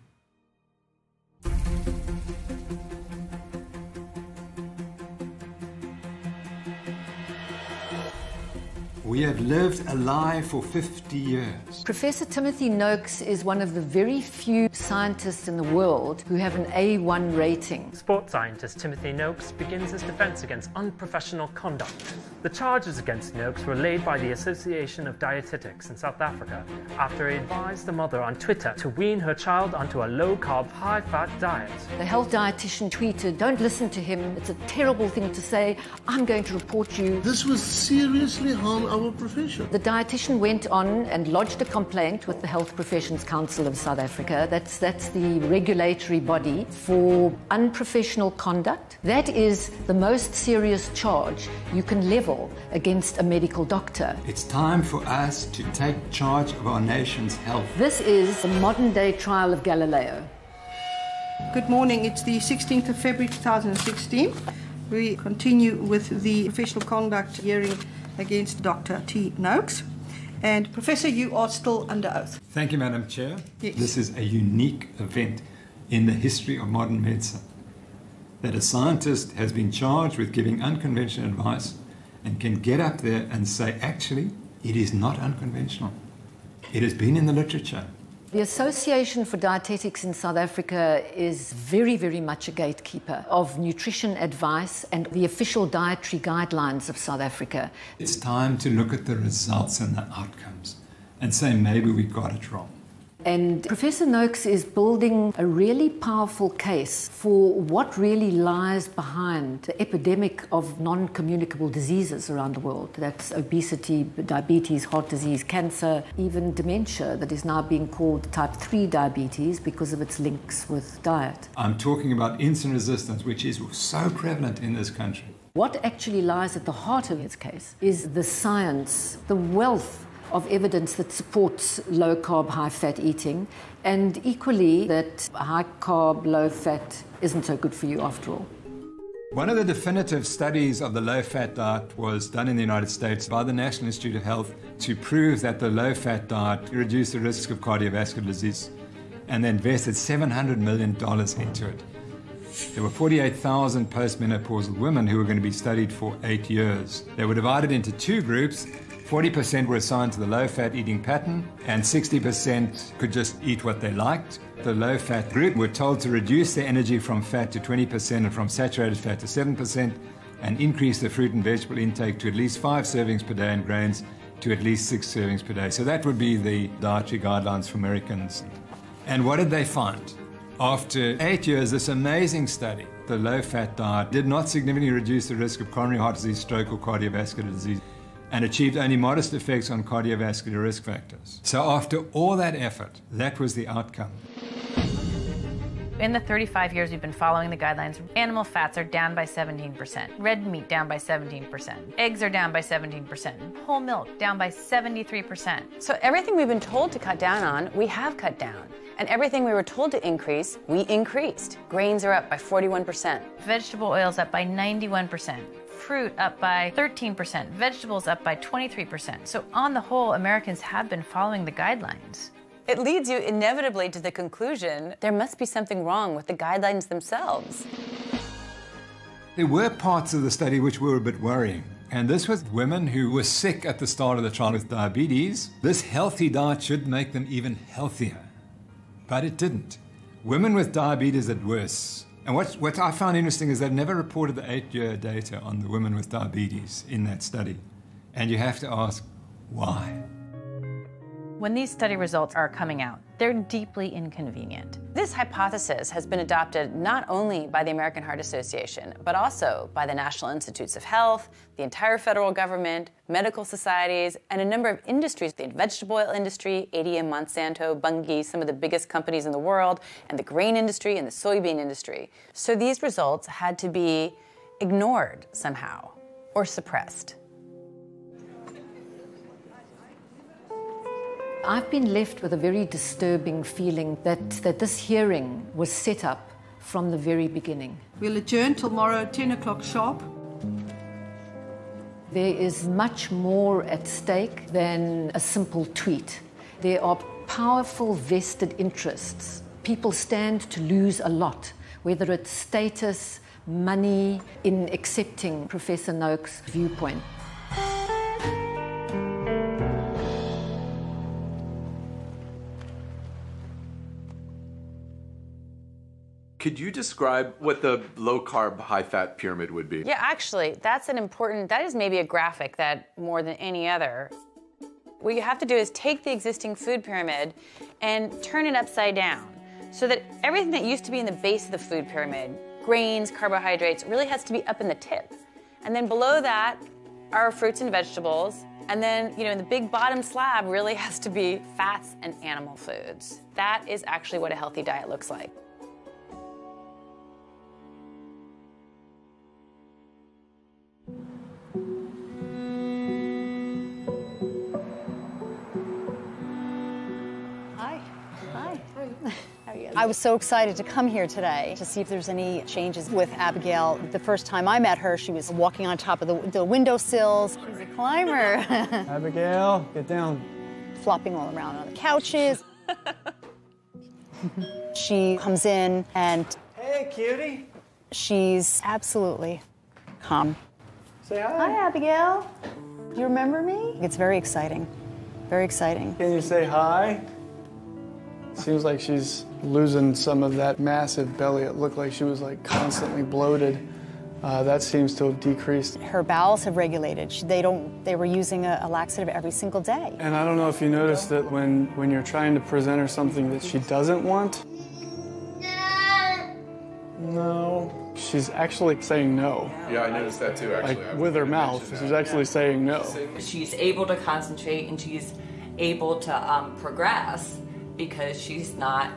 We have lived alive for 50 years.
Professor Timothy Noakes is one of the very few scientists in the world who have an A1 rating.
Sports scientist Timothy Noakes begins his defense against unprofessional conduct. The charges against Noakes were laid by the Association of Dietetics in South Africa after he advised a mother on Twitter to wean her child onto a low-carb, high-fat diet.
The health dietitian tweeted, "Don't listen to him, it's a terrible thing to say, I'm going to report you."
This will seriously harm our profession.
The dietitian went on and lodged a complaint with the Health Professions Council of South Africa. That's the regulatory body for unprofessional conduct. That is the most serious charge you can level against a medical doctor.
It's time for us to take charge of our nation's health.
This is the modern-day trial of Galileo.
Good morning. It's the 16th of February 2016. We continue with the professional conduct hearing against Dr. T. Noakes. And Professor, you are still under oath.
Thank you, Madam Chair.
Yes.
This is a unique event in the history of modern medicine, that a scientist has been charged with giving unconventional advice and can get up there and say, actually, it is not unconventional. It has been in the literature.
The Association for Dietetics in South Africa is very, very much a gatekeeper of nutrition advice and the official dietary guidelines of South Africa.
It's time to look at the results and the outcomes and say maybe we got it wrong.
And Professor Noakes is building a really powerful case for what really lies behind the epidemic of non-communicable diseases around the world. That's obesity, diabetes, heart disease, cancer, even dementia that is now being called type 3 diabetes because of its links with diet.
I'm talking about insulin resistance, which is so prevalent in this country.
What actually lies at the heart of its case is the science, the wealth of evidence that supports low-carb, high-fat eating, and equally that high-carb, low-fat isn't so good for you after all.
One of the definitive studies of the low-fat diet was done in the United States by the National Institute of Health to prove that the low-fat diet reduced the risk of cardiovascular disease, and they invested $700 million into it. There were 48,000 postmenopausal women who were going to be studied for 8 years. They were divided into two groups. 40% were assigned to the low-fat eating pattern, and 60% could just eat what they liked. The low-fat group were told to reduce their energy from fat to 20% and from saturated fat to 7%, and increase their fruit and vegetable intake to at least 5 servings per day and grains to at least 6 servings per day. So that would be the dietary guidelines for Americans. And what did they find? After 8 years, this amazing study, the low-fat diet did not significantly reduce the risk of coronary heart disease, stroke, or cardiovascular disease, and achieved only modest effects on cardiovascular risk factors. So after all that effort, that was the outcome.
In the 35 years we've been following the guidelines, animal fats are down by 17%, red meat down by 17%, eggs are down by 17%, whole milk down by 73%.
So everything we've been told to cut down on, we have cut down. And everything we were told to increase, we increased. Grains are up by 41%.
Vegetable oils up by 91%. Fruit up by 13%, vegetables up by 23%. So on the whole, Americans have been following the guidelines.
It leads you inevitably to the conclusion there must be something wrong with the guidelines themselves.
There were parts of the study which were a bit worrying. And this was women who were sick at the start of the trial with diabetes. This healthy diet should make them even healthier. But it didn't. Women with diabetes had worse. And what I found interesting is they've never reported the 8-year data on the women with diabetes in that study. And you have to ask, why?
When these study results are coming out, they're deeply inconvenient.
This hypothesis has been adopted not only by the American Heart Association, but also by the National Institutes of Health, the entire federal government, medical societies, and a number of industries, the vegetable oil industry, ADM, Monsanto, Bunge, some of the biggest companies in the world, and the grain industry and the soybean industry. So these results had to be ignored somehow or suppressed.
I've been left with a very disturbing feeling that this hearing was set up from the very beginning.
We'll adjourn tomorrow, 10 o'clock sharp.
There is much more at stake than a simple tweet. There are powerful vested interests. People stand to lose a lot, whether it's status, money, in accepting Professor Noakes' viewpoint.
Could you describe what the low-carb, high-fat pyramid would be?
Yeah, actually, that is maybe a graphic that more than any other. What you have to do is take the existing food pyramid and turn it upside down so that everything that used to be in the base of the food pyramid, grains, carbohydrates, really has to be up in the tip. And then below that are fruits and vegetables. And then, in the big bottom slab really has to be fats and animal foods. That is actually what a healthy diet looks like.
I was so excited to come here today to see if there's any changes with Abigail. The first time I met her, she was walking on top of the windowsills. She's a climber.
Abigail, get down.
Flopping all around on the couches. She comes in and...
Hey, cutie.
She's absolutely calm.
Say hi.
Hi, Abigail. Do you remember me? It's very exciting. Very exciting.
Can you say hi? Seems like she's losing some of that massive belly. It looked like she was constantly bloated. That seems to have decreased.
Her bowels have regulated. They were using a laxative every single day.
And I don't know if you noticed that when you're trying to present her something that she doesn't want. No. She's actually saying no.
Yeah, I noticed that too, actually.
With her mouth, she's actually saying no.
She's able to concentrate and she's able to progress because she's not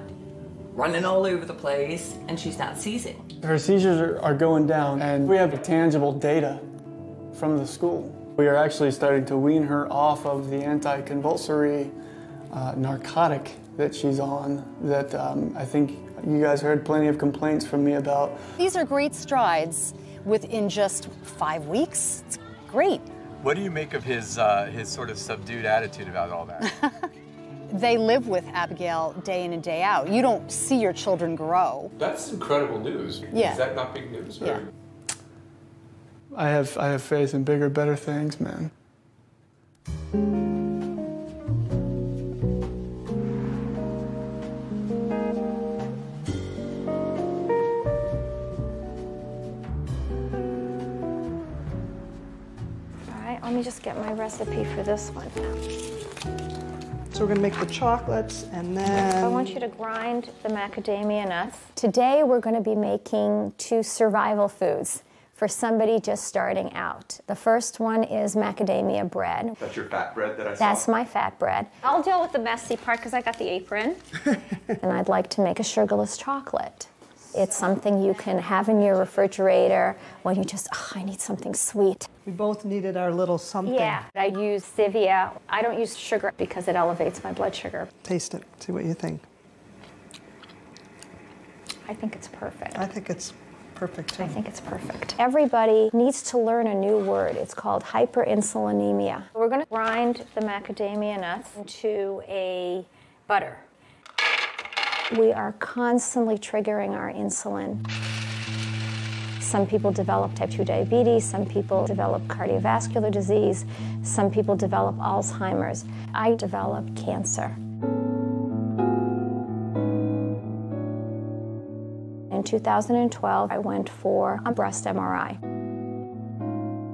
running all over the place and she's not seizing.
Her seizures are going down, and we have tangible data from the school. We are actually starting to wean her off of the anti-convulsory narcotic that she's on that I think you guys heard plenty of complaints from me about.
These are great strides within just 5 weeks. It's great.
What do you make of his sort of subdued attitude about all that?
They live with Abigail day in and day out. You don't see your children grow.
That's incredible news.
Yeah.
Is that not big news?
Yeah.
I have faith in bigger, better things, man.
All right, let me just get my recipe for this one.
So we're going to make the chocolates, and then...
I want you to grind the macadamia nuts. Today we're going to be making 2 survival foods for somebody just starting out. The first one is macadamia bread.
That's your fat bread that I saw?
That's my fat bread. I'll deal with the messy part because I got the apron. And I'd like to make a sugarless chocolate. It's something you can have in your refrigerator when you just, I need something sweet.
We both needed our little something.
Yeah, I use stevia. I don't use sugar because it elevates my blood sugar.
Taste it, see what you think.
I think it's perfect.
I think it's perfect too.
I think it's perfect. Everybody needs to learn a new word. It's called hyperinsulinemia. We're going to grind the macadamia nuts into a butter. We are constantly triggering our insulin. Some people develop type 2 diabetes, some people develop cardiovascular disease, some people develop Alzheimer's. I developed cancer. In 2012, I went for a breast MRI.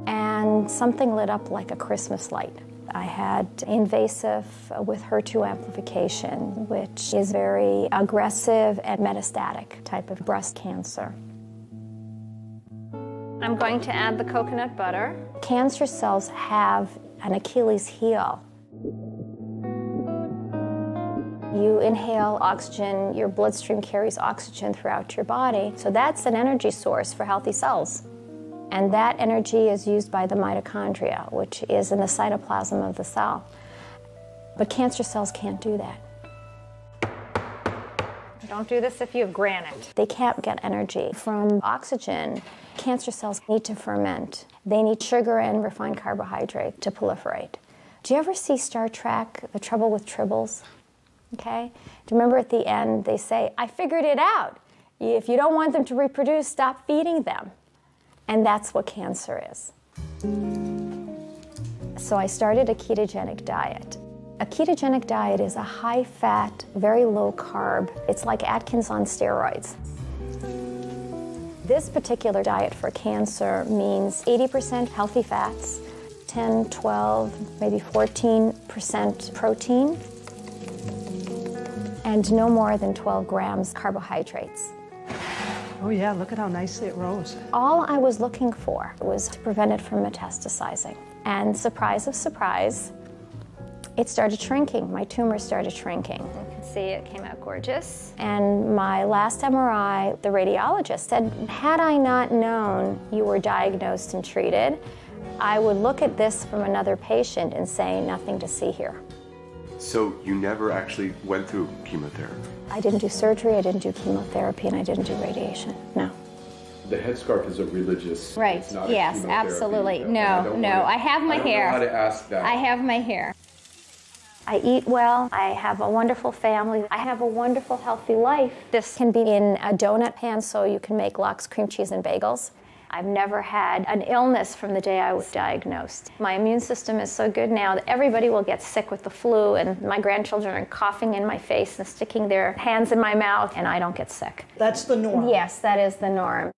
And something lit up like a Christmas light. I had invasive with HER2 amplification, which is very aggressive and metastatic type of breast cancer. I'm going to add the coconut butter. Cancer cells have an Achilles heel. You inhale oxygen, your bloodstream carries oxygen throughout your body, so that's an energy source for healthy cells. And that energy is used by the mitochondria, which is in the cytoplasm of the cell. But cancer cells can't do that. Don't do this if you have granite. They can't get energy from oxygen. Cancer cells need to ferment. They need sugar and refined carbohydrate to proliferate. Do you ever see Star Trek, The Trouble with Tribbles? Okay? Do you remember at the end they say, I figured it out. If you don't want them to reproduce, stop feeding them. And that's what cancer is. So I started a ketogenic diet. A ketogenic diet is a high-fat, very low-carb. It's like Atkins on steroids.
This particular diet for cancer means 80% healthy fats, 10, 12, maybe 14% protein, and no more than 12 grams carbohydrates.
Oh yeah, look at how nicely it rose.
All I was looking for was to prevent it from metastasizing. And surprise of surprise, it started shrinking. My tumor started shrinking. You can see it came out gorgeous. And my last MRI, the radiologist said, had I not known you were diagnosed and treated, I would look at this from another patient and say, nothing to see here.
So you never actually went through chemotherapy?
I didn't do surgery, I didn't do chemotherapy, and I didn't do radiation, no.
The headscarf is a religious,
right,
it's not
yes, absolutely. No, I have my hair.
I don't know how to ask that.
I have my hair.
I eat well, I have a wonderful family, I have a wonderful, healthy life. This can be in a donut pan, so you can make lox, cream cheese, and bagels. I've never had an illness from the day I was diagnosed. My immune system is so good now that everybody will get sick with the flu, and my grandchildren are coughing in my face and sticking their hands in my mouth, and I don't get sick.
That's the norm.
Yes, that is the norm.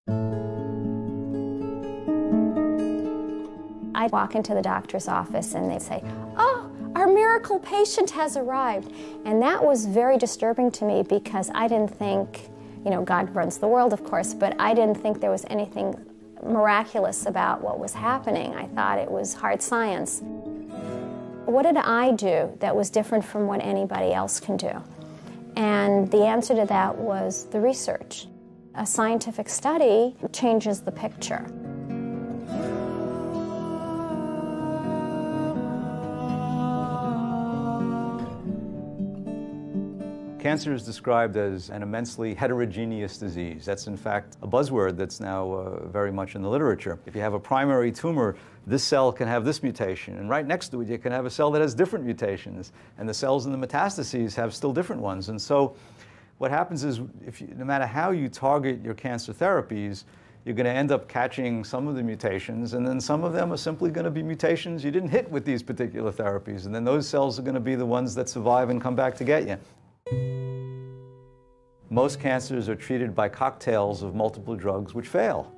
I walk into the doctor's office and they say, "Oh, our miracle patient has arrived." And that was very disturbing to me because I didn't think, you know, God runs the world, of course, but I didn't think there was anything miraculous about what was happening. I thought it was hard science. What did I do that was different from what anybody else can do? And the answer to that was the research. A scientific study changes the picture.
Cancer is described as an immensely heterogeneous disease. That's in fact a buzzword that's now very much in the literature. If you have a primary tumor, this cell can have this mutation, and right next to it you can have a cell that has different mutations, and the cells in the metastases have still different ones. And so what happens is, no matter how you target your cancer therapies, you're going to end up catching some of the mutations, and then some of them are simply going to be mutations you didn't hit with these particular therapies, and then those cells are going to be the ones that survive and come back to get you. Most cancers are treated by cocktails of multiple drugs which fail.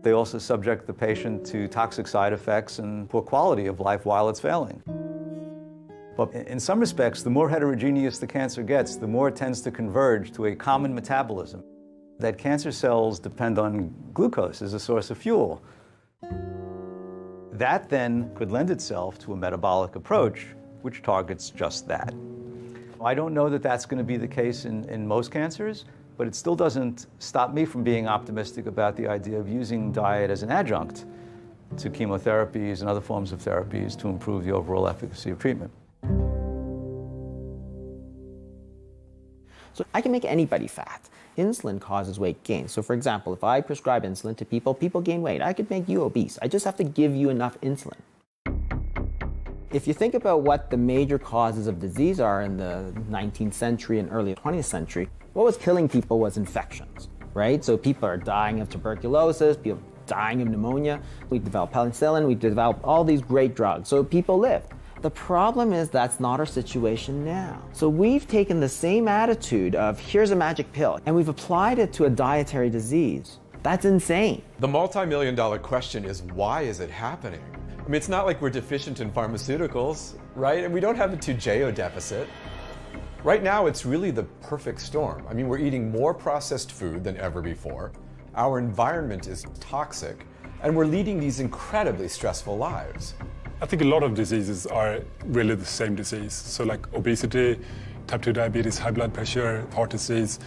They also subject the patient to toxic side effects and poor quality of life while it's failing. But in some respects, the more heterogeneous the cancer gets, the more it tends to converge to a common metabolism. That cancer cells depend on glucose as a source of fuel. That then could lend itself to a metabolic approach which targets just that. I don't know that that's going to be the case in most cancers, but it still doesn't stop me from being optimistic about the idea of using diet as an adjunct to chemotherapies and other forms of therapies to improve the overall efficacy of treatment.
So I can make anybody fat. Insulin causes weight gain. So for example, if I prescribe insulin to people, people gain weight. I could make you obese. I just have to give you enough insulin. If you think about what the major causes of disease are in the 19th century and early 20th century, what was killing people was infections, right? So people are dying of tuberculosis, people dying of pneumonia. We developed penicillin, we developed all these great drugs, so people lived. The problem is that's not our situation now. So we've taken the same attitude of here's a magic pill and we've applied it to a dietary disease. That's insane.
The multi-million-dollar question is, why is it happening? I mean, it's not like we're deficient in pharmaceuticals, right? And we don't have a Toujeo deficit. Right now, it's really the perfect storm. I mean, we're eating more processed food than ever before. Our environment is toxic, and we're leading these incredibly stressful lives.
I think a lot of diseases are really the same disease. So like obesity, type 2 diabetes, high blood pressure, heart disease,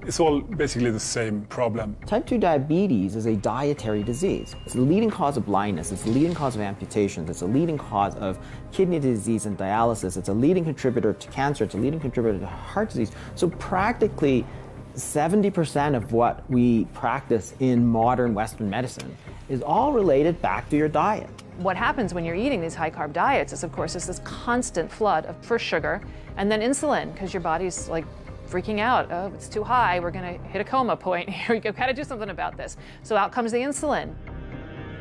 it's all basically the same problem.
Type 2 diabetes is a dietary disease. It's the leading cause of blindness, it's the leading cause of amputations, it's a leading cause of kidney disease and dialysis, it's a leading contributor to cancer, it's a leading contributor to heart disease. So practically 70% of what we practice in modern Western medicine is all related back to your diet.
What happens when you're eating these high-carb diets is, of course, there's this constant flood of first sugar and then insulin, because your body's like freaking out. Oh, it's too high. We're going to hit a coma point here. We've got to do something about this. So out comes the insulin.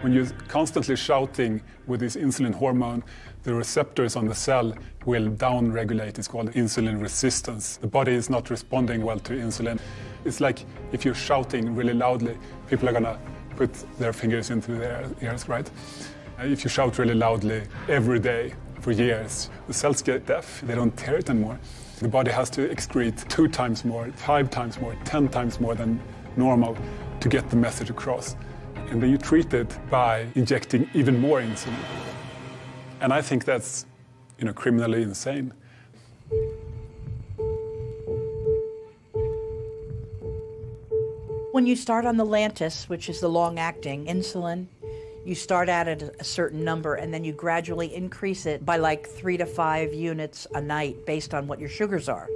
When you're constantly shouting with this insulin hormone, the receptors on the cell will down-regulate. It's called insulin resistance. The body is not responding well to insulin. It's like if you're shouting really loudly, people are gonna put their fingers into their ears, right? If you shout really loudly every day for years, the cells get deaf. They don't hear it anymore. The body has to excrete 2 times more, 5 times more, 10 times more than normal to get the message across. And then you treat it by injecting even more insulin. And I think that's, criminally insane.
When you start on the Lantus, which is the long-acting insulin, you start at a certain number and then you gradually increase it by like 3 to 5 units a night based on what your sugars are.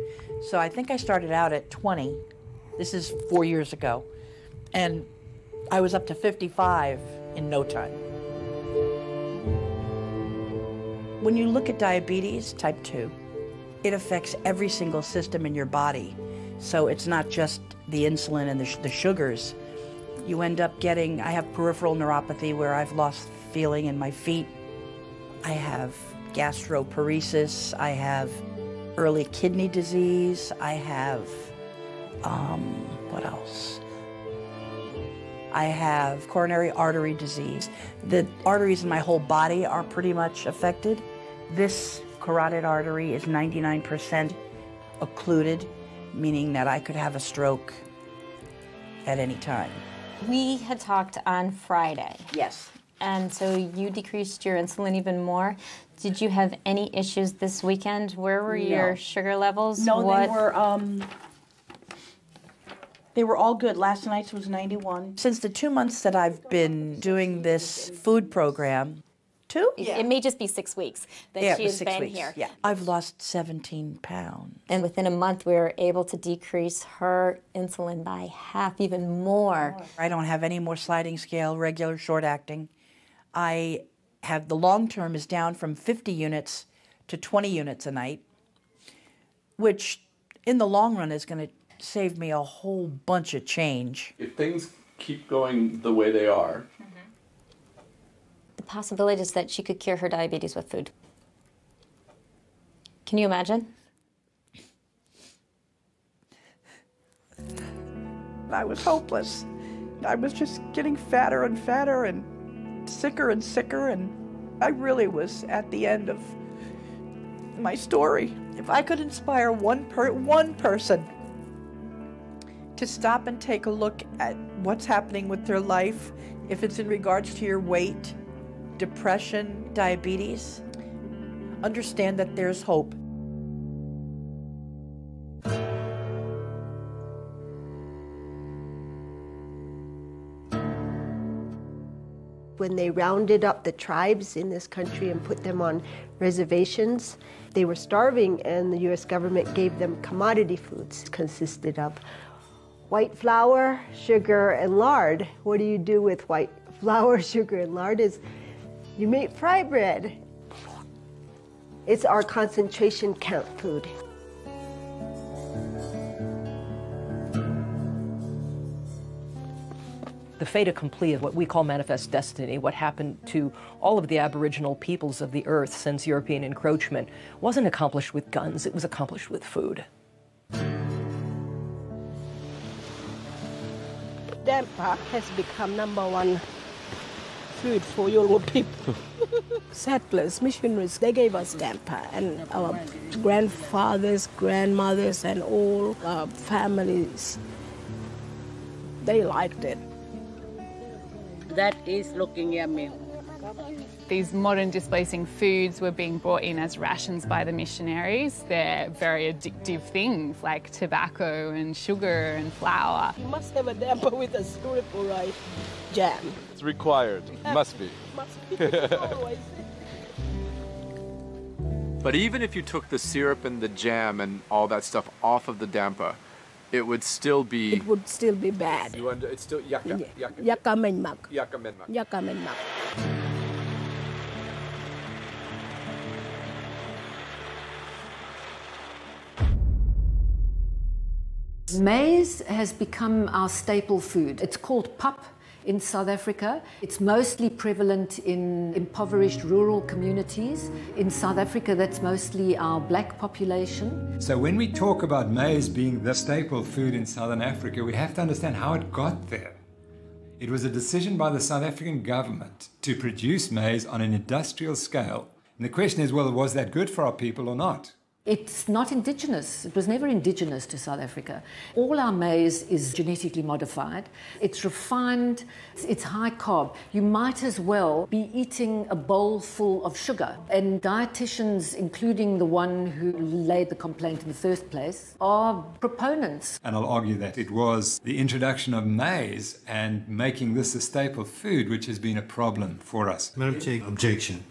So I think I started out at 20. This is 4 years ago. And I was up to 55 in no time. When you look at diabetes, type 2, it affects every single system in your body. So it's not just the insulin and the sugars. You end up getting, I have peripheral neuropathy where I've lost feeling in my feet. I have gastroparesis. I have early kidney disease. I have, what else? I have coronary artery disease. The arteries in my whole body are pretty much affected. This carotid artery is 99% occluded, meaning that I could have a stroke at any time.
We had talked on Friday.
Yes.
And so you decreased your insulin even more. Did you have any issues this weekend? Where were your sugar levels?
No, they were all good. Last night's was 91. Since the 2 months that I've been doing this food program, 2?
Yeah. It may just be 6 weeks that she has been here.
Yeah. I've lost 17 pounds.
And within a month, we were able to decrease her insulin by half, even more.
I don't have any more sliding scale, regular short acting. I have the long term is down from 50 units to 20 units a night, which in the long run is going to save me a whole bunch of change.
If things keep going the way they are,
the possibility is that she could cure her diabetes with food. Can you imagine?
I was hopeless. I was just getting fatter and fatter and sicker, and I really was at the end of my story. If I could inspire one person to stop and take a look at what's happening with their life, if it's in regards to your weight, depression, diabetes, understand that there's hope.
When they rounded up the tribes in this country and put them on reservations, they were starving, and the U.S. government gave them commodity foods. It consisted of white flour, sugar, and lard. What do you do with white flour, sugar, and lard? Is you make fry bread. It's our concentration camp food.
The fait accompli of what we call manifest destiny, what happened to all of the Aboriginal peoples of the earth since European encroachment, wasn't accomplished with guns, it was accomplished with food.
Damper has become #1 food for Yoruba people. Settlers, missionaries, they gave us damper, and our grandfathers, grandmothers, and all our families, they liked it.
That is looking yummy.
These modern displacing foods were being brought in as rations by the missionaries. They're very addictive things like tobacco and sugar and flour.
You must have a damper with a syrup or a jam.
it's required. Must be.
Must be. Always.
But even if you took the syrup and the jam and all that stuff off of the damper, it would still be...
It would still be bad.
It's still yakka.
Yakka menmak.
Yakka menmak.
Yakka menmak.
Maize has become our staple food. It's called pap In South Africa, it's mostly prevalent in impoverished rural communities. In South Africa, that's mostly our black population.
So when we talk about maize being the staple food in Southern Africa, we have to understand how it got there. It was a decision by the South African government to produce maize on an industrial scale. And the question is, well, was that good for our people or not?
It's not indigenous. It was never indigenous to South Africa. All our maize is genetically modified. It's refined. It's high carb. You might as well be eating a bowl full of sugar. And dietitians, including the one who laid the complaint in the first place, are proponents.
And I'll argue that it was the introduction of maize and making this a staple food which has been a problem for us.
Madam Chair, objection.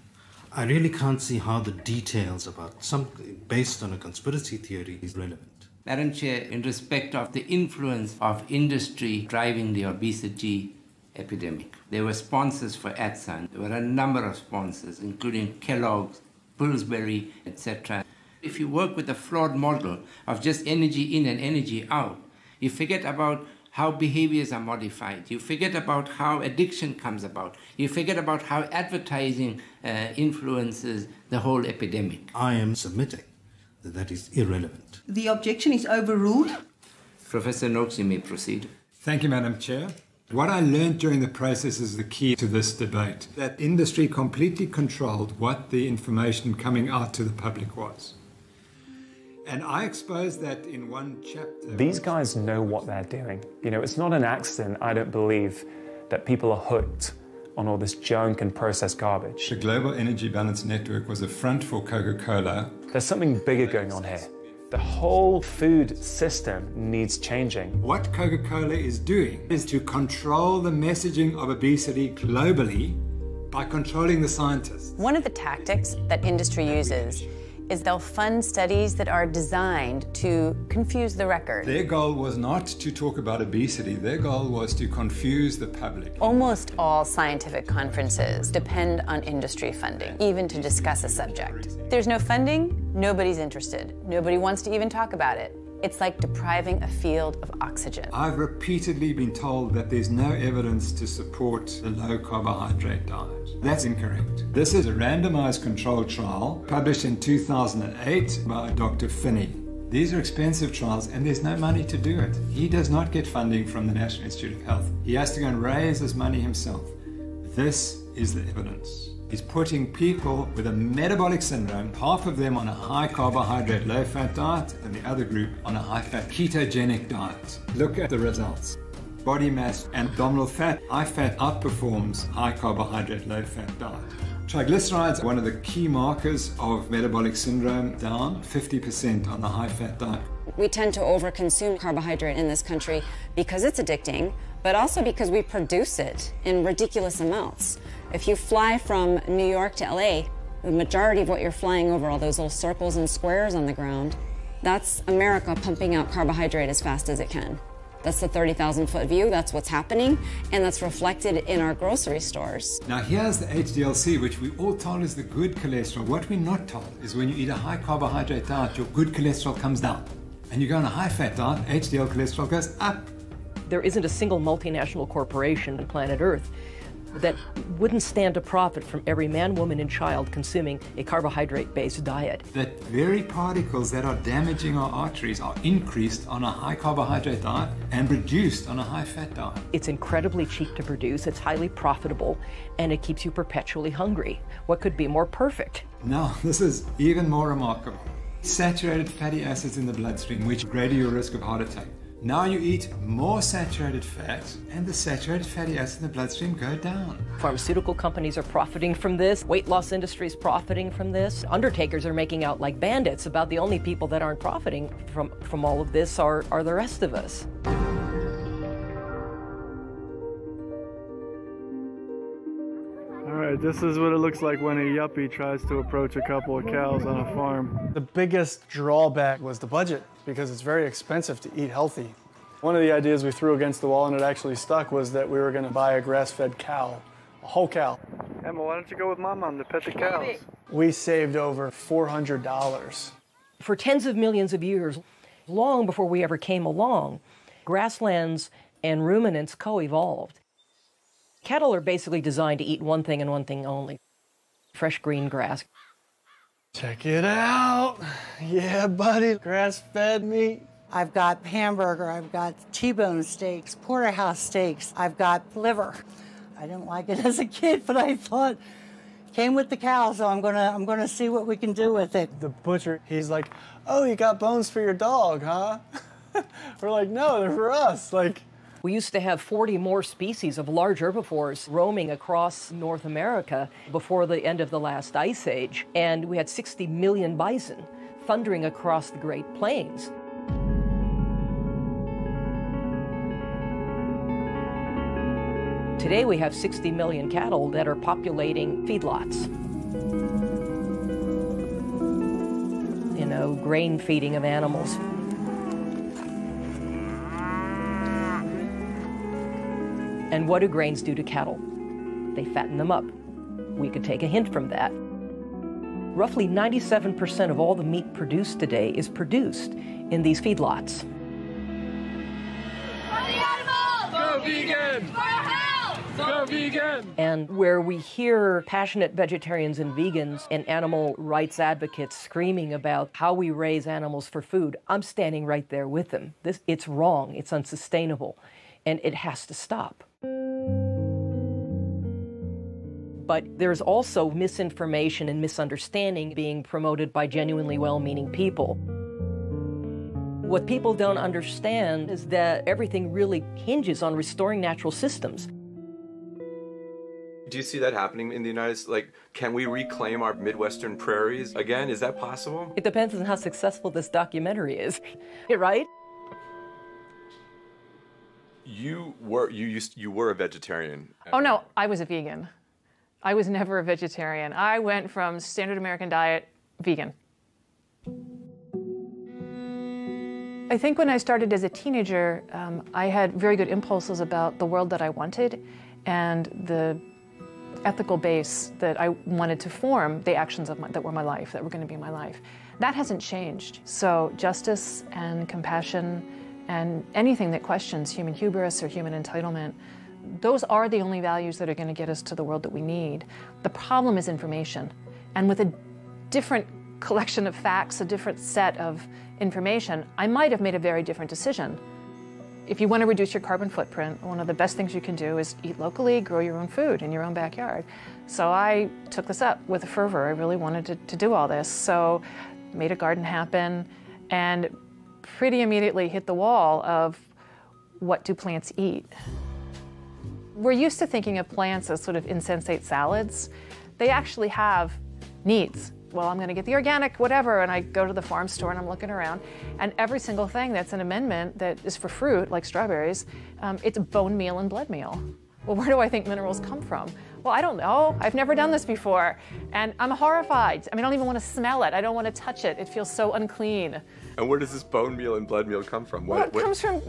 I really can't see how the details about something based on a conspiracy theory is relevant.
Madam Chair, in respect of the influence of industry driving the obesity epidemic, there were sponsors for AdSun. There were a number of sponsors, including Kellogg's, Pillsbury, etc. If you work with a flawed model of just energy in and energy out, you forget about how behaviors are modified. You forget about how addiction comes about. You forget about how advertising influences the whole epidemic.
I am submitting that that is irrelevant.
The objection is overruled.
Professor Noakes, you may proceed.
Thank you, Madam Chair. What I learned during the process is the key to this debate, that industry completely controlled what the information coming out to the public was. And I exposed that in one chapter.
These guys know what they're doing. You know, it's not an accident, I don't believe, that people are hooked on all this junk and processed garbage.
The Global Energy Balance Network was a front for Coca-Cola.
There's something bigger going on here. The whole food system needs changing.
What Coca-Cola is doing is to control the messaging of obesity globally by controlling the scientists.
One of the tactics that industry uses is they'll fund studies that are designed to confuse the record.
Their goal was not to talk about obesity, their goal was to confuse the public.
Almost all scientific conferences depend on industry funding, even to discuss a subject. If there's no funding, nobody's interested. Nobody wants to even talk about it. It's like depriving a field of oxygen.
I've repeatedly been told that there's no evidence to support the low carbohydrate diet. That's incorrect. This is a randomized controlled trial published in 2008 by Dr. Finney. These are expensive trials and there's no money to do it. He does not get funding from the National Institute of Health. He has to go and raise his money himself. This is the evidence. He's putting people with a metabolic syndrome, half of them on a high carbohydrate, low fat diet, and the other group on a high fat ketogenic diet. Look at the results. Body mass and abdominal fat, high fat outperforms high carbohydrate, low fat diet. Triglycerides, one of the key markers of metabolic syndrome, down 50% on the high fat diet.
We tend to overconsume carbohydrate in this country because it's addicting, but also because we produce it in ridiculous amounts. If you fly from New York to LA, the majority of what you're flying over, all those little circles and squares on the ground, that's America pumping out carbohydrate as fast as it can. That's the 30,000-foot view, that's what's happening, and that's reflected in our grocery stores.
Now here's the HDLC, which we all told is the good cholesterol. What we're not told is when you eat a high carbohydrate diet, your good cholesterol comes down. And you go on a high fat diet, HDL cholesterol goes up.
There isn't a single multinational corporation on planet Earth that wouldn't stand to profit from every man, woman, and child consuming a carbohydrate-based diet.
That very particles that are damaging our arteries are increased on a high carbohydrate diet and reduced on a high fat diet.
It's incredibly cheap to produce, it's highly profitable, and it keeps you perpetually hungry. What could be more perfect?
Now, this is even more remarkable. Saturated fatty acids in the bloodstream, which greater your risk of heart attack. Now you eat more saturated fat, and the saturated fatty acids in the bloodstream go down.
Pharmaceutical companies are profiting from this. Weight loss industry is profiting from this. Undertakers are making out like bandits. About the only people that aren't profiting from all of this are the rest of us.
All right, this is what it looks like when a yuppie tries to approach a couple of cows on a farm. The biggest drawback was the budget, because it's very expensive to eat healthy. One of the ideas we threw against the wall, and it actually stuck, was that we were going to buy a grass-fed cow, a whole cow. Emma, why don't you go with Mom to pet the cows? We saved over $400.
For tens of millions of years, long before we ever came along, grasslands and ruminants co-evolved. Cattle are basically designed to eat one thing and one thing only: fresh green grass.
Check it out. Yeah, buddy, grass-fed meat.
I've got hamburger, I've got T-bone steaks, porterhouse steaks, I've got liver. I didn't like it as a kid, but I thought, came with the cow, so I'm gonna see what we can do with it.
The butcher, he's like, oh, you got bones for your dog, huh? We're like, no, they're for us. Like,
we used to have 40 more species of large herbivores roaming across North America before the end of the last ice age, and we had 60 million bison thundering across the Great Plains. Today we have 60 million cattle that are populating feedlots. You know, grain feeding of animals. And what do grains do to cattle? They fatten them up. We could take a hint from that. Roughly 97% of all the meat produced today is produced in these feedlots.
Go vegan! Go vegan!
And where we hear passionate vegetarians and vegans and animal rights advocates screaming about how we raise animals for food, I'm standing right there with them. It's wrong, it's unsustainable, and it has to stop. But there's also misinformation and misunderstanding being promoted by genuinely well-meaning people. What people don't understand is that everything really hinges on restoring natural systems.
Do you see that happening in the United States? Like, can we reclaim our Midwestern prairies again? Is that possible?
It depends on how successful this documentary is, right?
You were a vegetarian.
Oh no, I was a vegan. I was never a vegetarian. I went from standard American diet, vegan. I think when I started as a teenager, I had very good impulses about the world that I wanted and the ethical base that I wanted to form the actions of that were my life, that were going to be my life. That hasn't changed. So justice and compassion and anything that questions human hubris or human entitlement, those are the only values that are going to get us to the world that we need. The problem is information. And with a different collection of facts, a different set of information, I might have made a very different decision. If you want to reduce your carbon footprint, one of the best things you can do is eat locally, grow your own food in your own backyard. So I took this up with fervor. I really wanted to do all this. So made a garden happen and pretty immediately hit the wall of what do plants eat? We're used to thinking of plants as sort of insensate salads. They actually have needs. Well, I'm going to get the organic whatever, and I go to the farm store and I'm looking around, and every single thing that's an amendment that is for fruit, like strawberries, it's bone meal and blood meal. Well, where do I think minerals come from? Well, I don't know. I've never done this before, and I'm horrified. I mean, I don't even want to smell it. I don't want to touch it. It feels so unclean.
And where does this bone meal and blood meal come from?
Well, it comes from,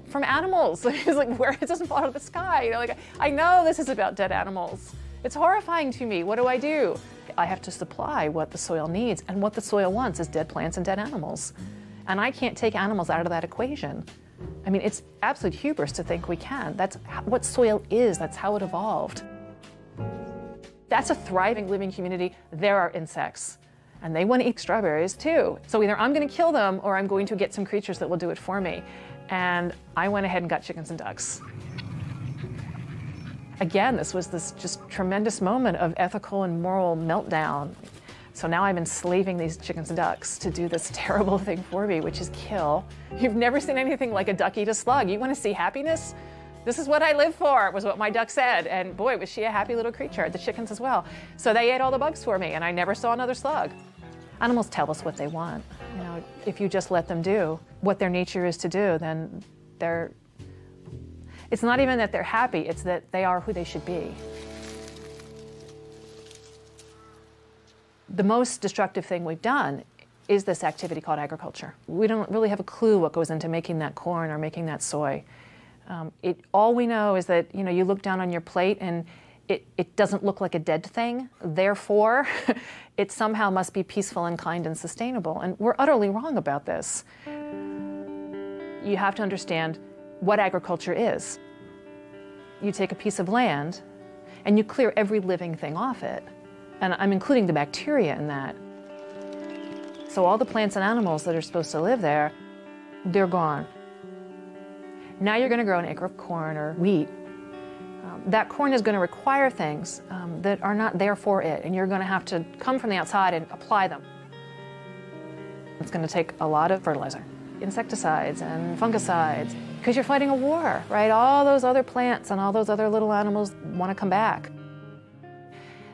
from animals. It's like, where it doesn't fall out of the sky. Like, I know this is about dead animals. It's horrifying to me. What do? I have to supply what the soil needs, and what the soil wants is dead plants and dead animals. And I can't take animals out of that equation. I mean, it's absolute hubris to think we can. That's what soil is. That's how it evolved. That's a thriving living community. There are insects, and they want to eat strawberries too. So either I'm going to kill them or I'm going to get some creatures that will do it for me. And I went ahead and got chickens and ducks. Again, this was this just tremendous moment of ethical and moral meltdown. So now I'm enslaving these chickens and ducks to do this terrible thing for me, which is kill. You've never seen anything like a duck eat a slug. You want to see happiness? This is what I live for, was what my duck said. And boy, was she a happy little creature, the chickens as well. So they ate all the bugs for me, and I never saw another slug. Animals tell us what they want. If you just let them do what their nature is to do, then it's not even that they're happy, it's that they are who they should be. The most destructive thing we've done is this activity called agriculture. We don't really have a clue what goes into making that corn or making that soy. All we know is that you look down on your plate and it doesn't look like a dead thing. Therefore, it somehow must be peaceful and kind and sustainable. And we're utterly wrong about this. You have to understand what agriculture is. you take a piece of land and you clear every living thing off it. And I'm including the bacteria in that. So all the plants and animals that are supposed to live there, they're gone. Now you're going to grow an acre of corn or wheat. That corn is going to require things that are not there for it, and you're going to have to come from the outside and apply them. It's going to take a lot of fertilizer, insecticides and fungicides, because you're fighting a war, right? All those other plants and all those other little animals want to come back.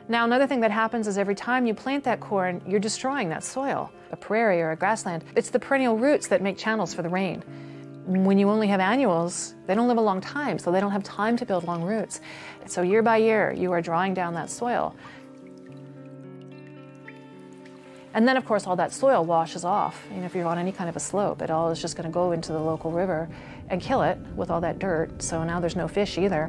Now, another thing that happens is every time you plant that corn, you're destroying that soil, a prairie or a grassland. It's the perennial roots that make channels for the rain. When you only have annuals, they don't live a long time, so they don't have time to build long roots. So year by year, you are drawing down that soil. And then, of course, all that soil washes off. You know, if you're on any kind of a slope, it all is just going to go into the local river and kill it with all that dirt. So now there's no fish either.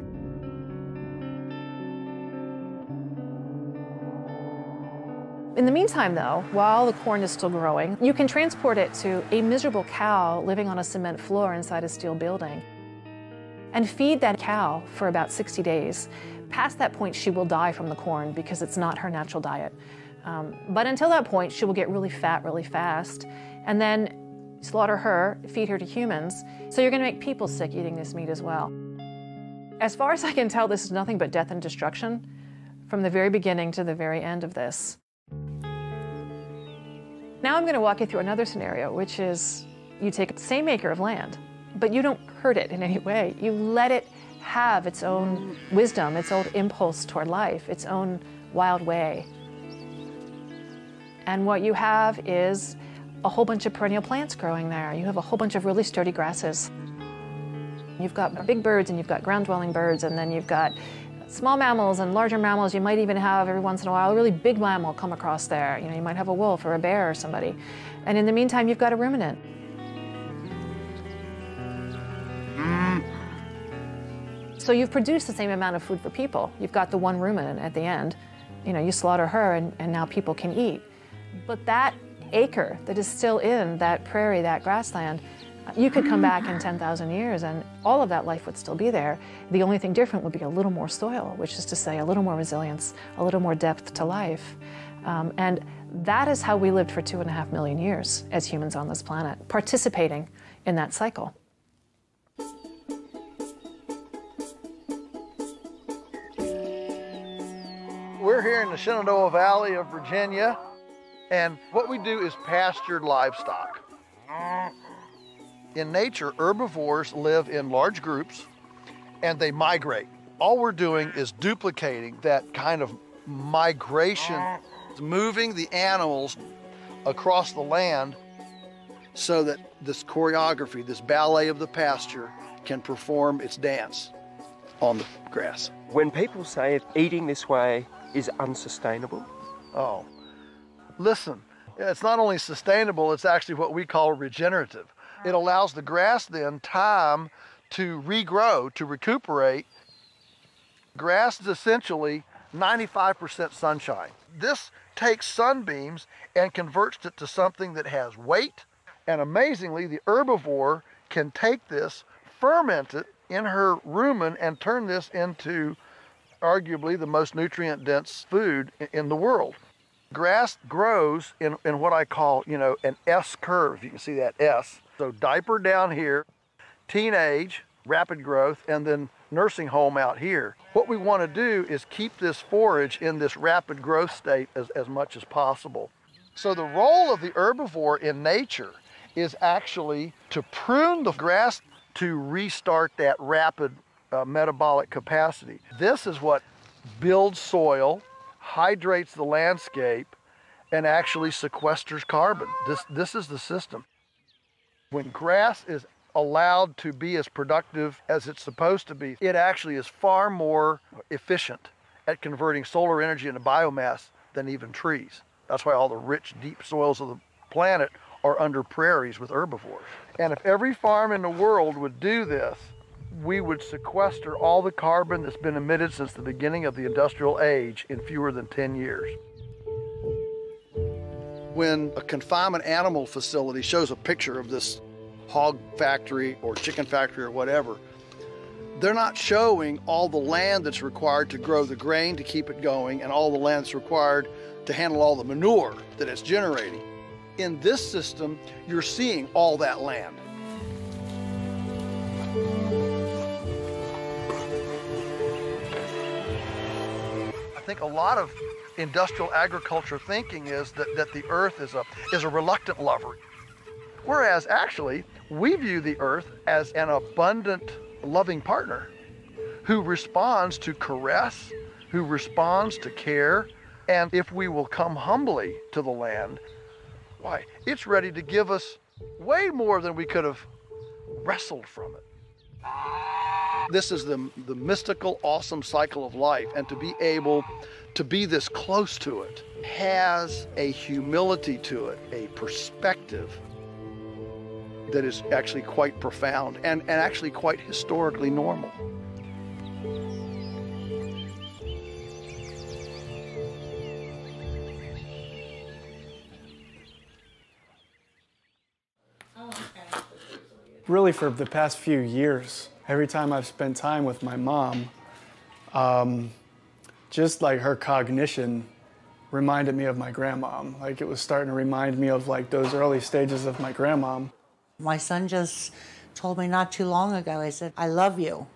In the meantime, though, while the corn is still growing, you can transport it to a miserable cow living on a cement floor inside a steel building and feed that cow for about 60 days. Past that point, she will die from the corn because it's not her natural diet. But until that point, she will get really fat really fast, and then slaughter her, feed her to humans. So you're going to make people sick eating this meat as well. As far as I can tell, this is nothing but death and destruction from the very beginning to the very end of this. Now I'm going to walk you through another scenario, which is you take the same acre of land, but you don't hurt it in any way. You let it have its own wisdom, its own impulse toward life, its own wild way. And what you have is a whole bunch of perennial plants growing there. You have a whole bunch of really sturdy grasses. You've got big birds and you've got ground-dwelling birds, and then you've got small mammals and larger mammals. You might even have, every once in a while, a really big mammal come across there. You know, you might have a wolf or a bear or somebody. And in the meantime, you've got a ruminant. So you've produced the same amount of food for people. You've got the one ruminant at the end. You know, you slaughter her and now people can eat. But that acre that is still in that prairie, that grassland, you could come back in 10,000 years and all of that life would still be there. The only thing different would be a little more soil, which is to say a little more resilience, a little more depth to life. And that is how we lived for 2.5 million years as humans on this planet, participating in that cycle.
We're here in the Shenandoah Valley of Virginia, and what we do is pastured livestock. In nature, herbivores live in large groups and they migrate. All we're doing is duplicating that kind of migration, moving the animals across the land so that this choreography, this ballet of the pasture, can perform its dance on the grass.
When people say eating this way is unsustainable,
oh, listen, it's not only sustainable, it's actually what we call regenerative. It allows the grass then time to regrow, to recuperate. Grass is essentially 95% sunshine. This takes sunbeams and converts it to something that has weight. And amazingly, the herbivore can take this, ferment it in her rumen, and turn this into arguably the most nutrient-dense food in the world. Grass grows in what I call, an S curve. You can see that S. So diaper down here, teenage, rapid growth, and then nursing home out here. What we want to do is keep this forage in this rapid growth state as much as possible. So the role of the herbivore in nature is actually to prune the grass to restart that rapid metabolic capacity. This is what builds soil, hydrates the landscape, and actually sequesters carbon. This is the system. When grass is allowed to be as productive as it's supposed to be, it actually is far more efficient at converting solar energy into biomass than even trees. That's why all the rich, deep soils of the planet are under prairies with herbivores. And if every farm in the world would do this, we would sequester all the carbon that's been emitted since the beginning of the industrial age in fewer than 10 years. When a confinement animal facility shows a picture of this hog factory or chicken factory or whatever, They're not showing all the land that's required to grow the grain to keep it going and all the land that's required to handle all the manure that it's generating. In this system, you're seeing all that land. I think a lot of industrial agriculture thinking is that the earth is a reluctant lover. Whereas actually, we view the earth as an abundant, loving partner who responds to caress, who responds to care, and if we will come humbly to the land, why, it's ready to give us way more than we could have wrestled from it. This is the mystical, awesome cycle of life, and to be able to be this close to it has a humility to it, a perspective that is actually quite profound and actually quite historically normal.
Really, for the past few years, every time I've spent time with my mom, just like her cognition reminded me of my grandmom. Like it was starting to remind me of like those early stages of my grandmom.
My son just told me not too long ago, he said, I love you,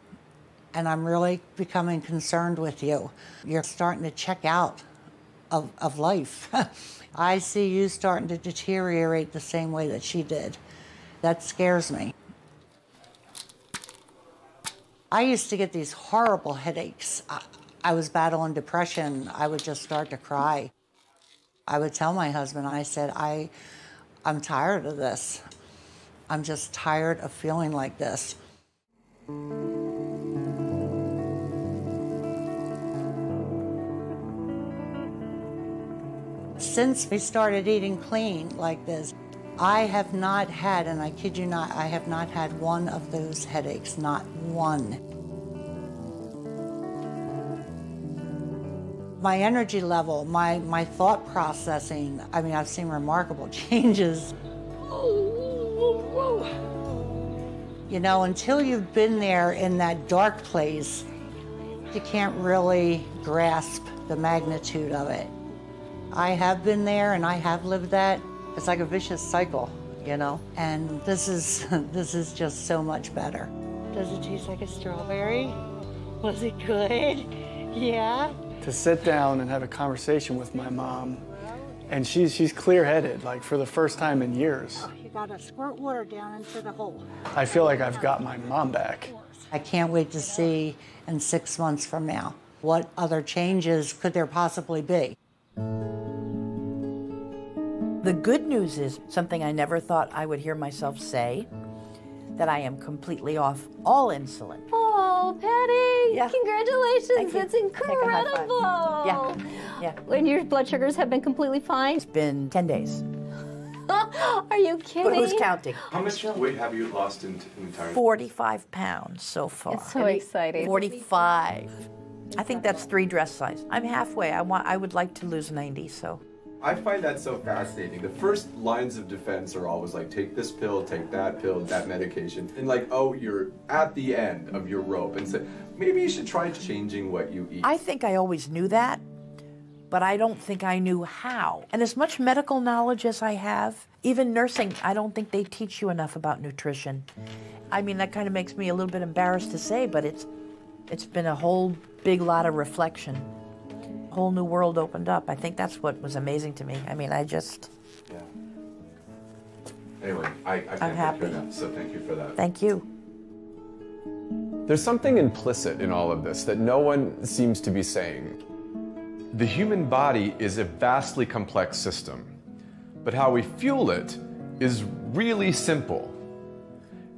and I'm really becoming concerned with you. You're starting to check out of life. I see you starting to deteriorate the same way that she did. That scares me. I used to get these horrible headaches. I was battling depression. I would just start to cry. I would tell my husband, I said, I'm tired of this. I'm just tired of feeling like this. Since we started eating clean like this, I have not had, and I kid you not, I have not had one of those headaches, not one. My energy level, my thought processing, I mean, I've seen remarkable changes. You know, until you've been there in that dark place, you can't really grasp the magnitude of it. I have been there and I have lived that. It's like a vicious cycle, you know? And this is just so much better.
Does it taste like a strawberry? Was it good? Yeah?
To sit down and have a conversation with my mom, and she's clear-headed, like for the first time in years.
You gotta squirt water down into the hole.
I feel like I've got my mom back.
I can't wait to see in 6 months from now, what other changes could there possibly be?
The good news is something I never thought I would hear myself say, that I am completely off all insulin.
Oh, Patty,
Yeah.
congratulations.
Thank
That's
you. Take a high five.
incredible.
Yeah.
When your blood sugars have been completely fine?
It's been 10 days.
Are you kidding?
But who's counting?
How much weight have you lost in time?
45 pounds so far.
It's so exciting.
45. I think that's 3 dress size. I'm halfway. I would like to lose 90, so.
I find that so fascinating. The first lines of defense are always like, take this pill, take that pill, that medication. And like, oh, you're at the end of your rope. And so maybe you should try changing what you eat.
I think I always knew that, but I don't think I knew how. And as much medical knowledge as I have, even nursing, I don't think they teach you enough about nutrition. I mean, that kind of makes me a little bit embarrassed to say, but it's been a whole big lot of reflection. A whole new world opened up. I think that's what was amazing to me. I mean, I just...
Yeah. Anyway, I can't
happy.
hear that, so thank you for that.
Thank you.
There's something implicit in all of this that no one seems to be saying. The human body is a vastly complex system, but how we fuel it is really simple.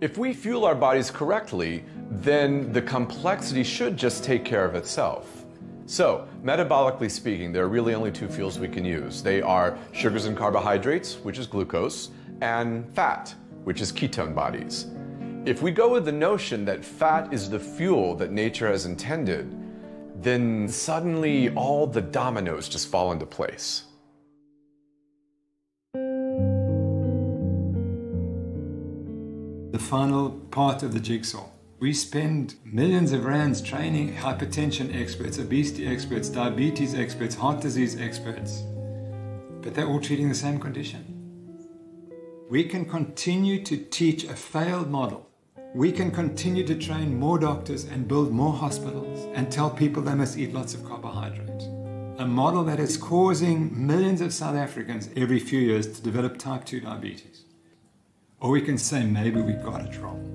If we fuel our bodies correctly, then the complexity should just take care of itself. So, metabolically speaking, there are really only 2 fuels we can use. They are sugars and carbohydrates, which is glucose, and fat, which is ketone bodies. If we go with the notion that fat is the fuel that nature has intended, then suddenly all the dominoes just fall into place.
The final part of the jigsaw. We spend millions of rands training hypertension experts, obesity experts, diabetes experts, heart disease experts, but they're all treating the same condition. We can continue to teach a failed model. We can continue to train more doctors and build more hospitals and tell people they must eat lots of carbohydrates. A model that is causing millions of South Africans every few years to develop type 2 diabetes. Or we can say maybe we got it wrong.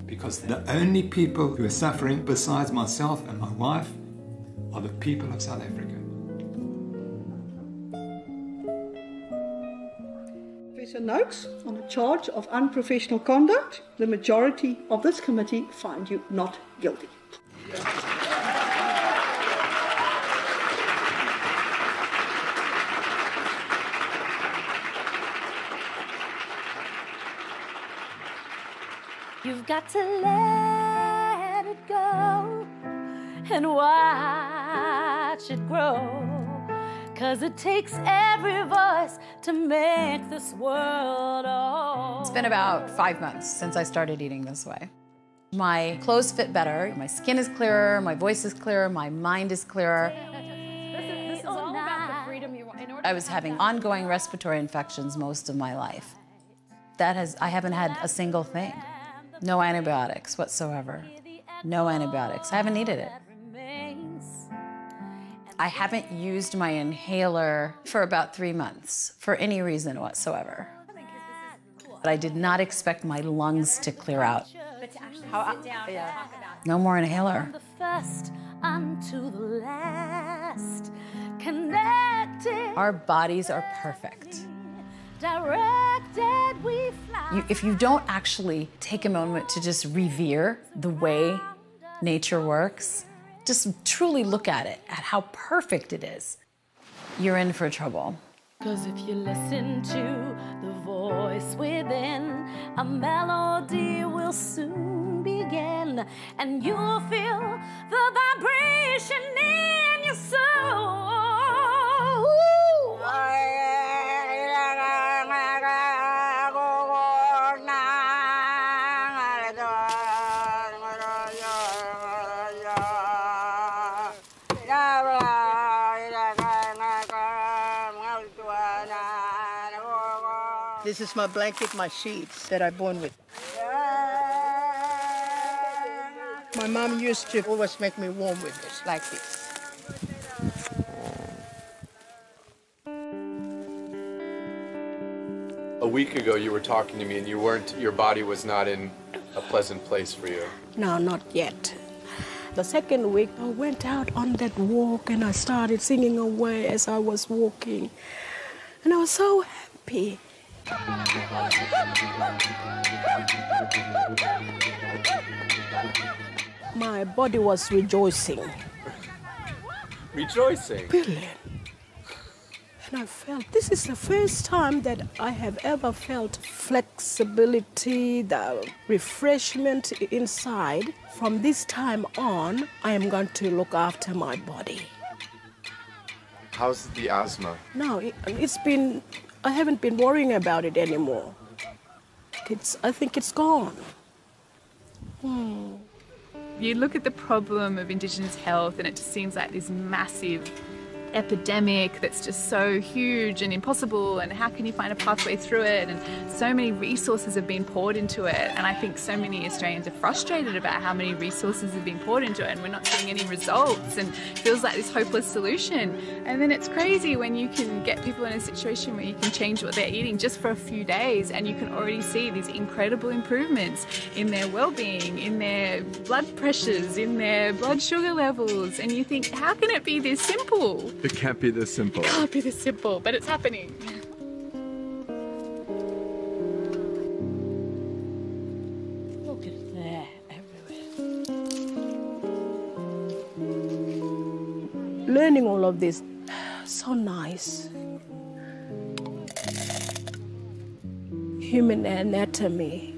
Because the only people who are suffering besides myself and my wife are the people of South Africa.
Professor Noakes, on a charge of unprofessional conduct, the majority of this committee find you not guilty.
You've got to let it go and watch it grow. 'Cause it takes every voice to make this world whole.
It's been about 5 months since I started eating this way. My clothes fit better, my skin is clearer, my voice is clearer, my mind is clearer.
This is all about the freedom you want.
I was having ongoing respiratory infections most of my life. I haven't had a single thing. No antibiotics whatsoever. No antibiotics. I haven't needed it. I haven't used my inhaler for about 3 months for any reason whatsoever. But I did not expect my lungs to clear out. No more inhaler.
The first unto the last, connected.
Our bodies are perfect.
Directed we fly.
If you don't actually take a moment to just revere the way nature works, just truly look at it, at how perfect it is, you're in for trouble.
'Cause if you listen to the voice within, a melody will soon begin, and you'll feel the vibration in your soul.
This is my blanket, my sheets that I'm born with. My mom used to always make me warm with this, like this.
A week ago, you were talking to me, and your body was not in a pleasant place for you.
No, not yet. The second week, I went out on that walk and I started singing away as I was walking. And I was so happy. My body was rejoicing.
Rejoicing?
Brilliant. And I felt, this is the first time that I have ever felt flexibility, the refreshment inside. From this time on, I am going to look after my body.
How's the asthma?
No, I haven't been worrying about it anymore. I think it's gone.
You look at the problem of Indigenous health and it just seems like this massive epidemic that's just so huge and impossible, and how can you find a pathway through it, and so many resources have been poured into it, and I think so many Australians are frustrated about how many resources have been poured into it and we're not seeing any results, and it feels like this hopeless solution. And then it's crazy when you can get people in a situation where you can change what they're eating just for a few days and you can already see these incredible improvements in their well-being, in their blood pressures, in their blood sugar levels, and you think, how can it be this simple?
It can't be this simple.
It can't be this simple, but it's happening.
Look at that everywhere. Learning all of this, so nice. Human anatomy,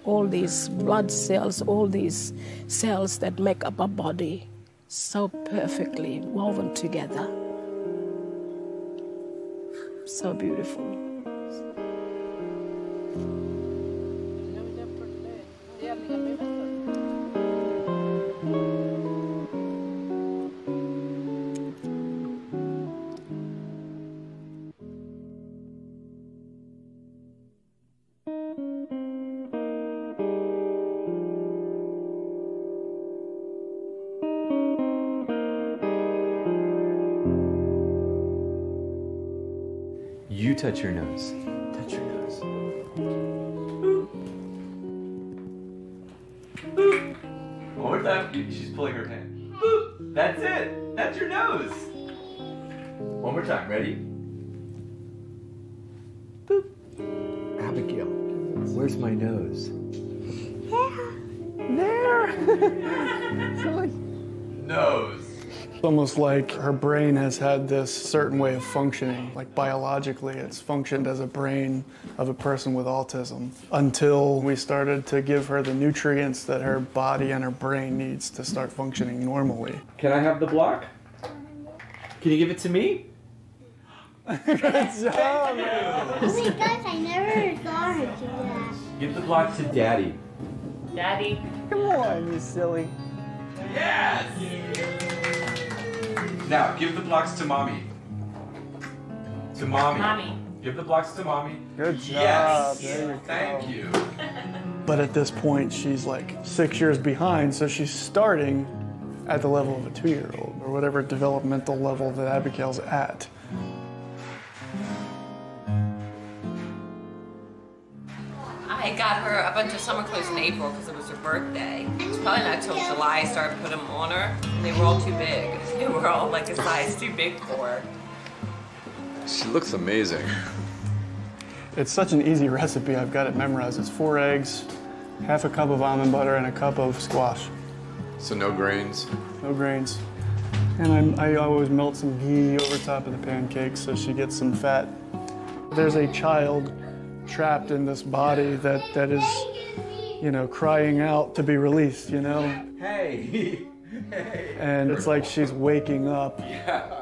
all these blood cells, all these cells that make up our body, so perfectly woven together. So beautiful.
touch your nose. Touch your nose. One more time. She's pulling her hand. Boop. That's it. That's your nose. One more time. Ready? Boop. Abigail, where's my nose?
There.
Nose.
It's almost like her brain has had this certain way of functioning. Like biologically, it's functioned as a brain of a person with autism until we started to give her the nutrients that her body and her brain needs to start functioning normally.
Can I have the block? Can you give it to me?
Good job, man.
Oh my gosh, I never saw her do that.
Give the block to Daddy.
Daddy.
Come on, you silly.
Yes! Now, give the blocks to Mommy. To Mommy.
Mommy.
Give the blocks to Mommy.
Good job.
Yes!
There you go.
Thank you.
But at this point, she's like 6 years behind, so she's starting at the level of a 2-year-old, or whatever developmental level that Abigail's at.
I got her a bunch of summer clothes in April because it was her birthday. It's probably not till July I started putting them on her. They were all too big. They were all like a size too big for her.
She looks amazing.
It's such an easy recipe, I've got it memorized. It's 4 eggs, half a cup of almond butter, and a cup of squash.
So no grains?
No grains. And I always melt some ghee over top of the pancakes so she gets some fat. There's a child trapped in this body that is, you know, crying out to be released, you know?
Hey! Hey!
And it's like she's waking up.
Yeah.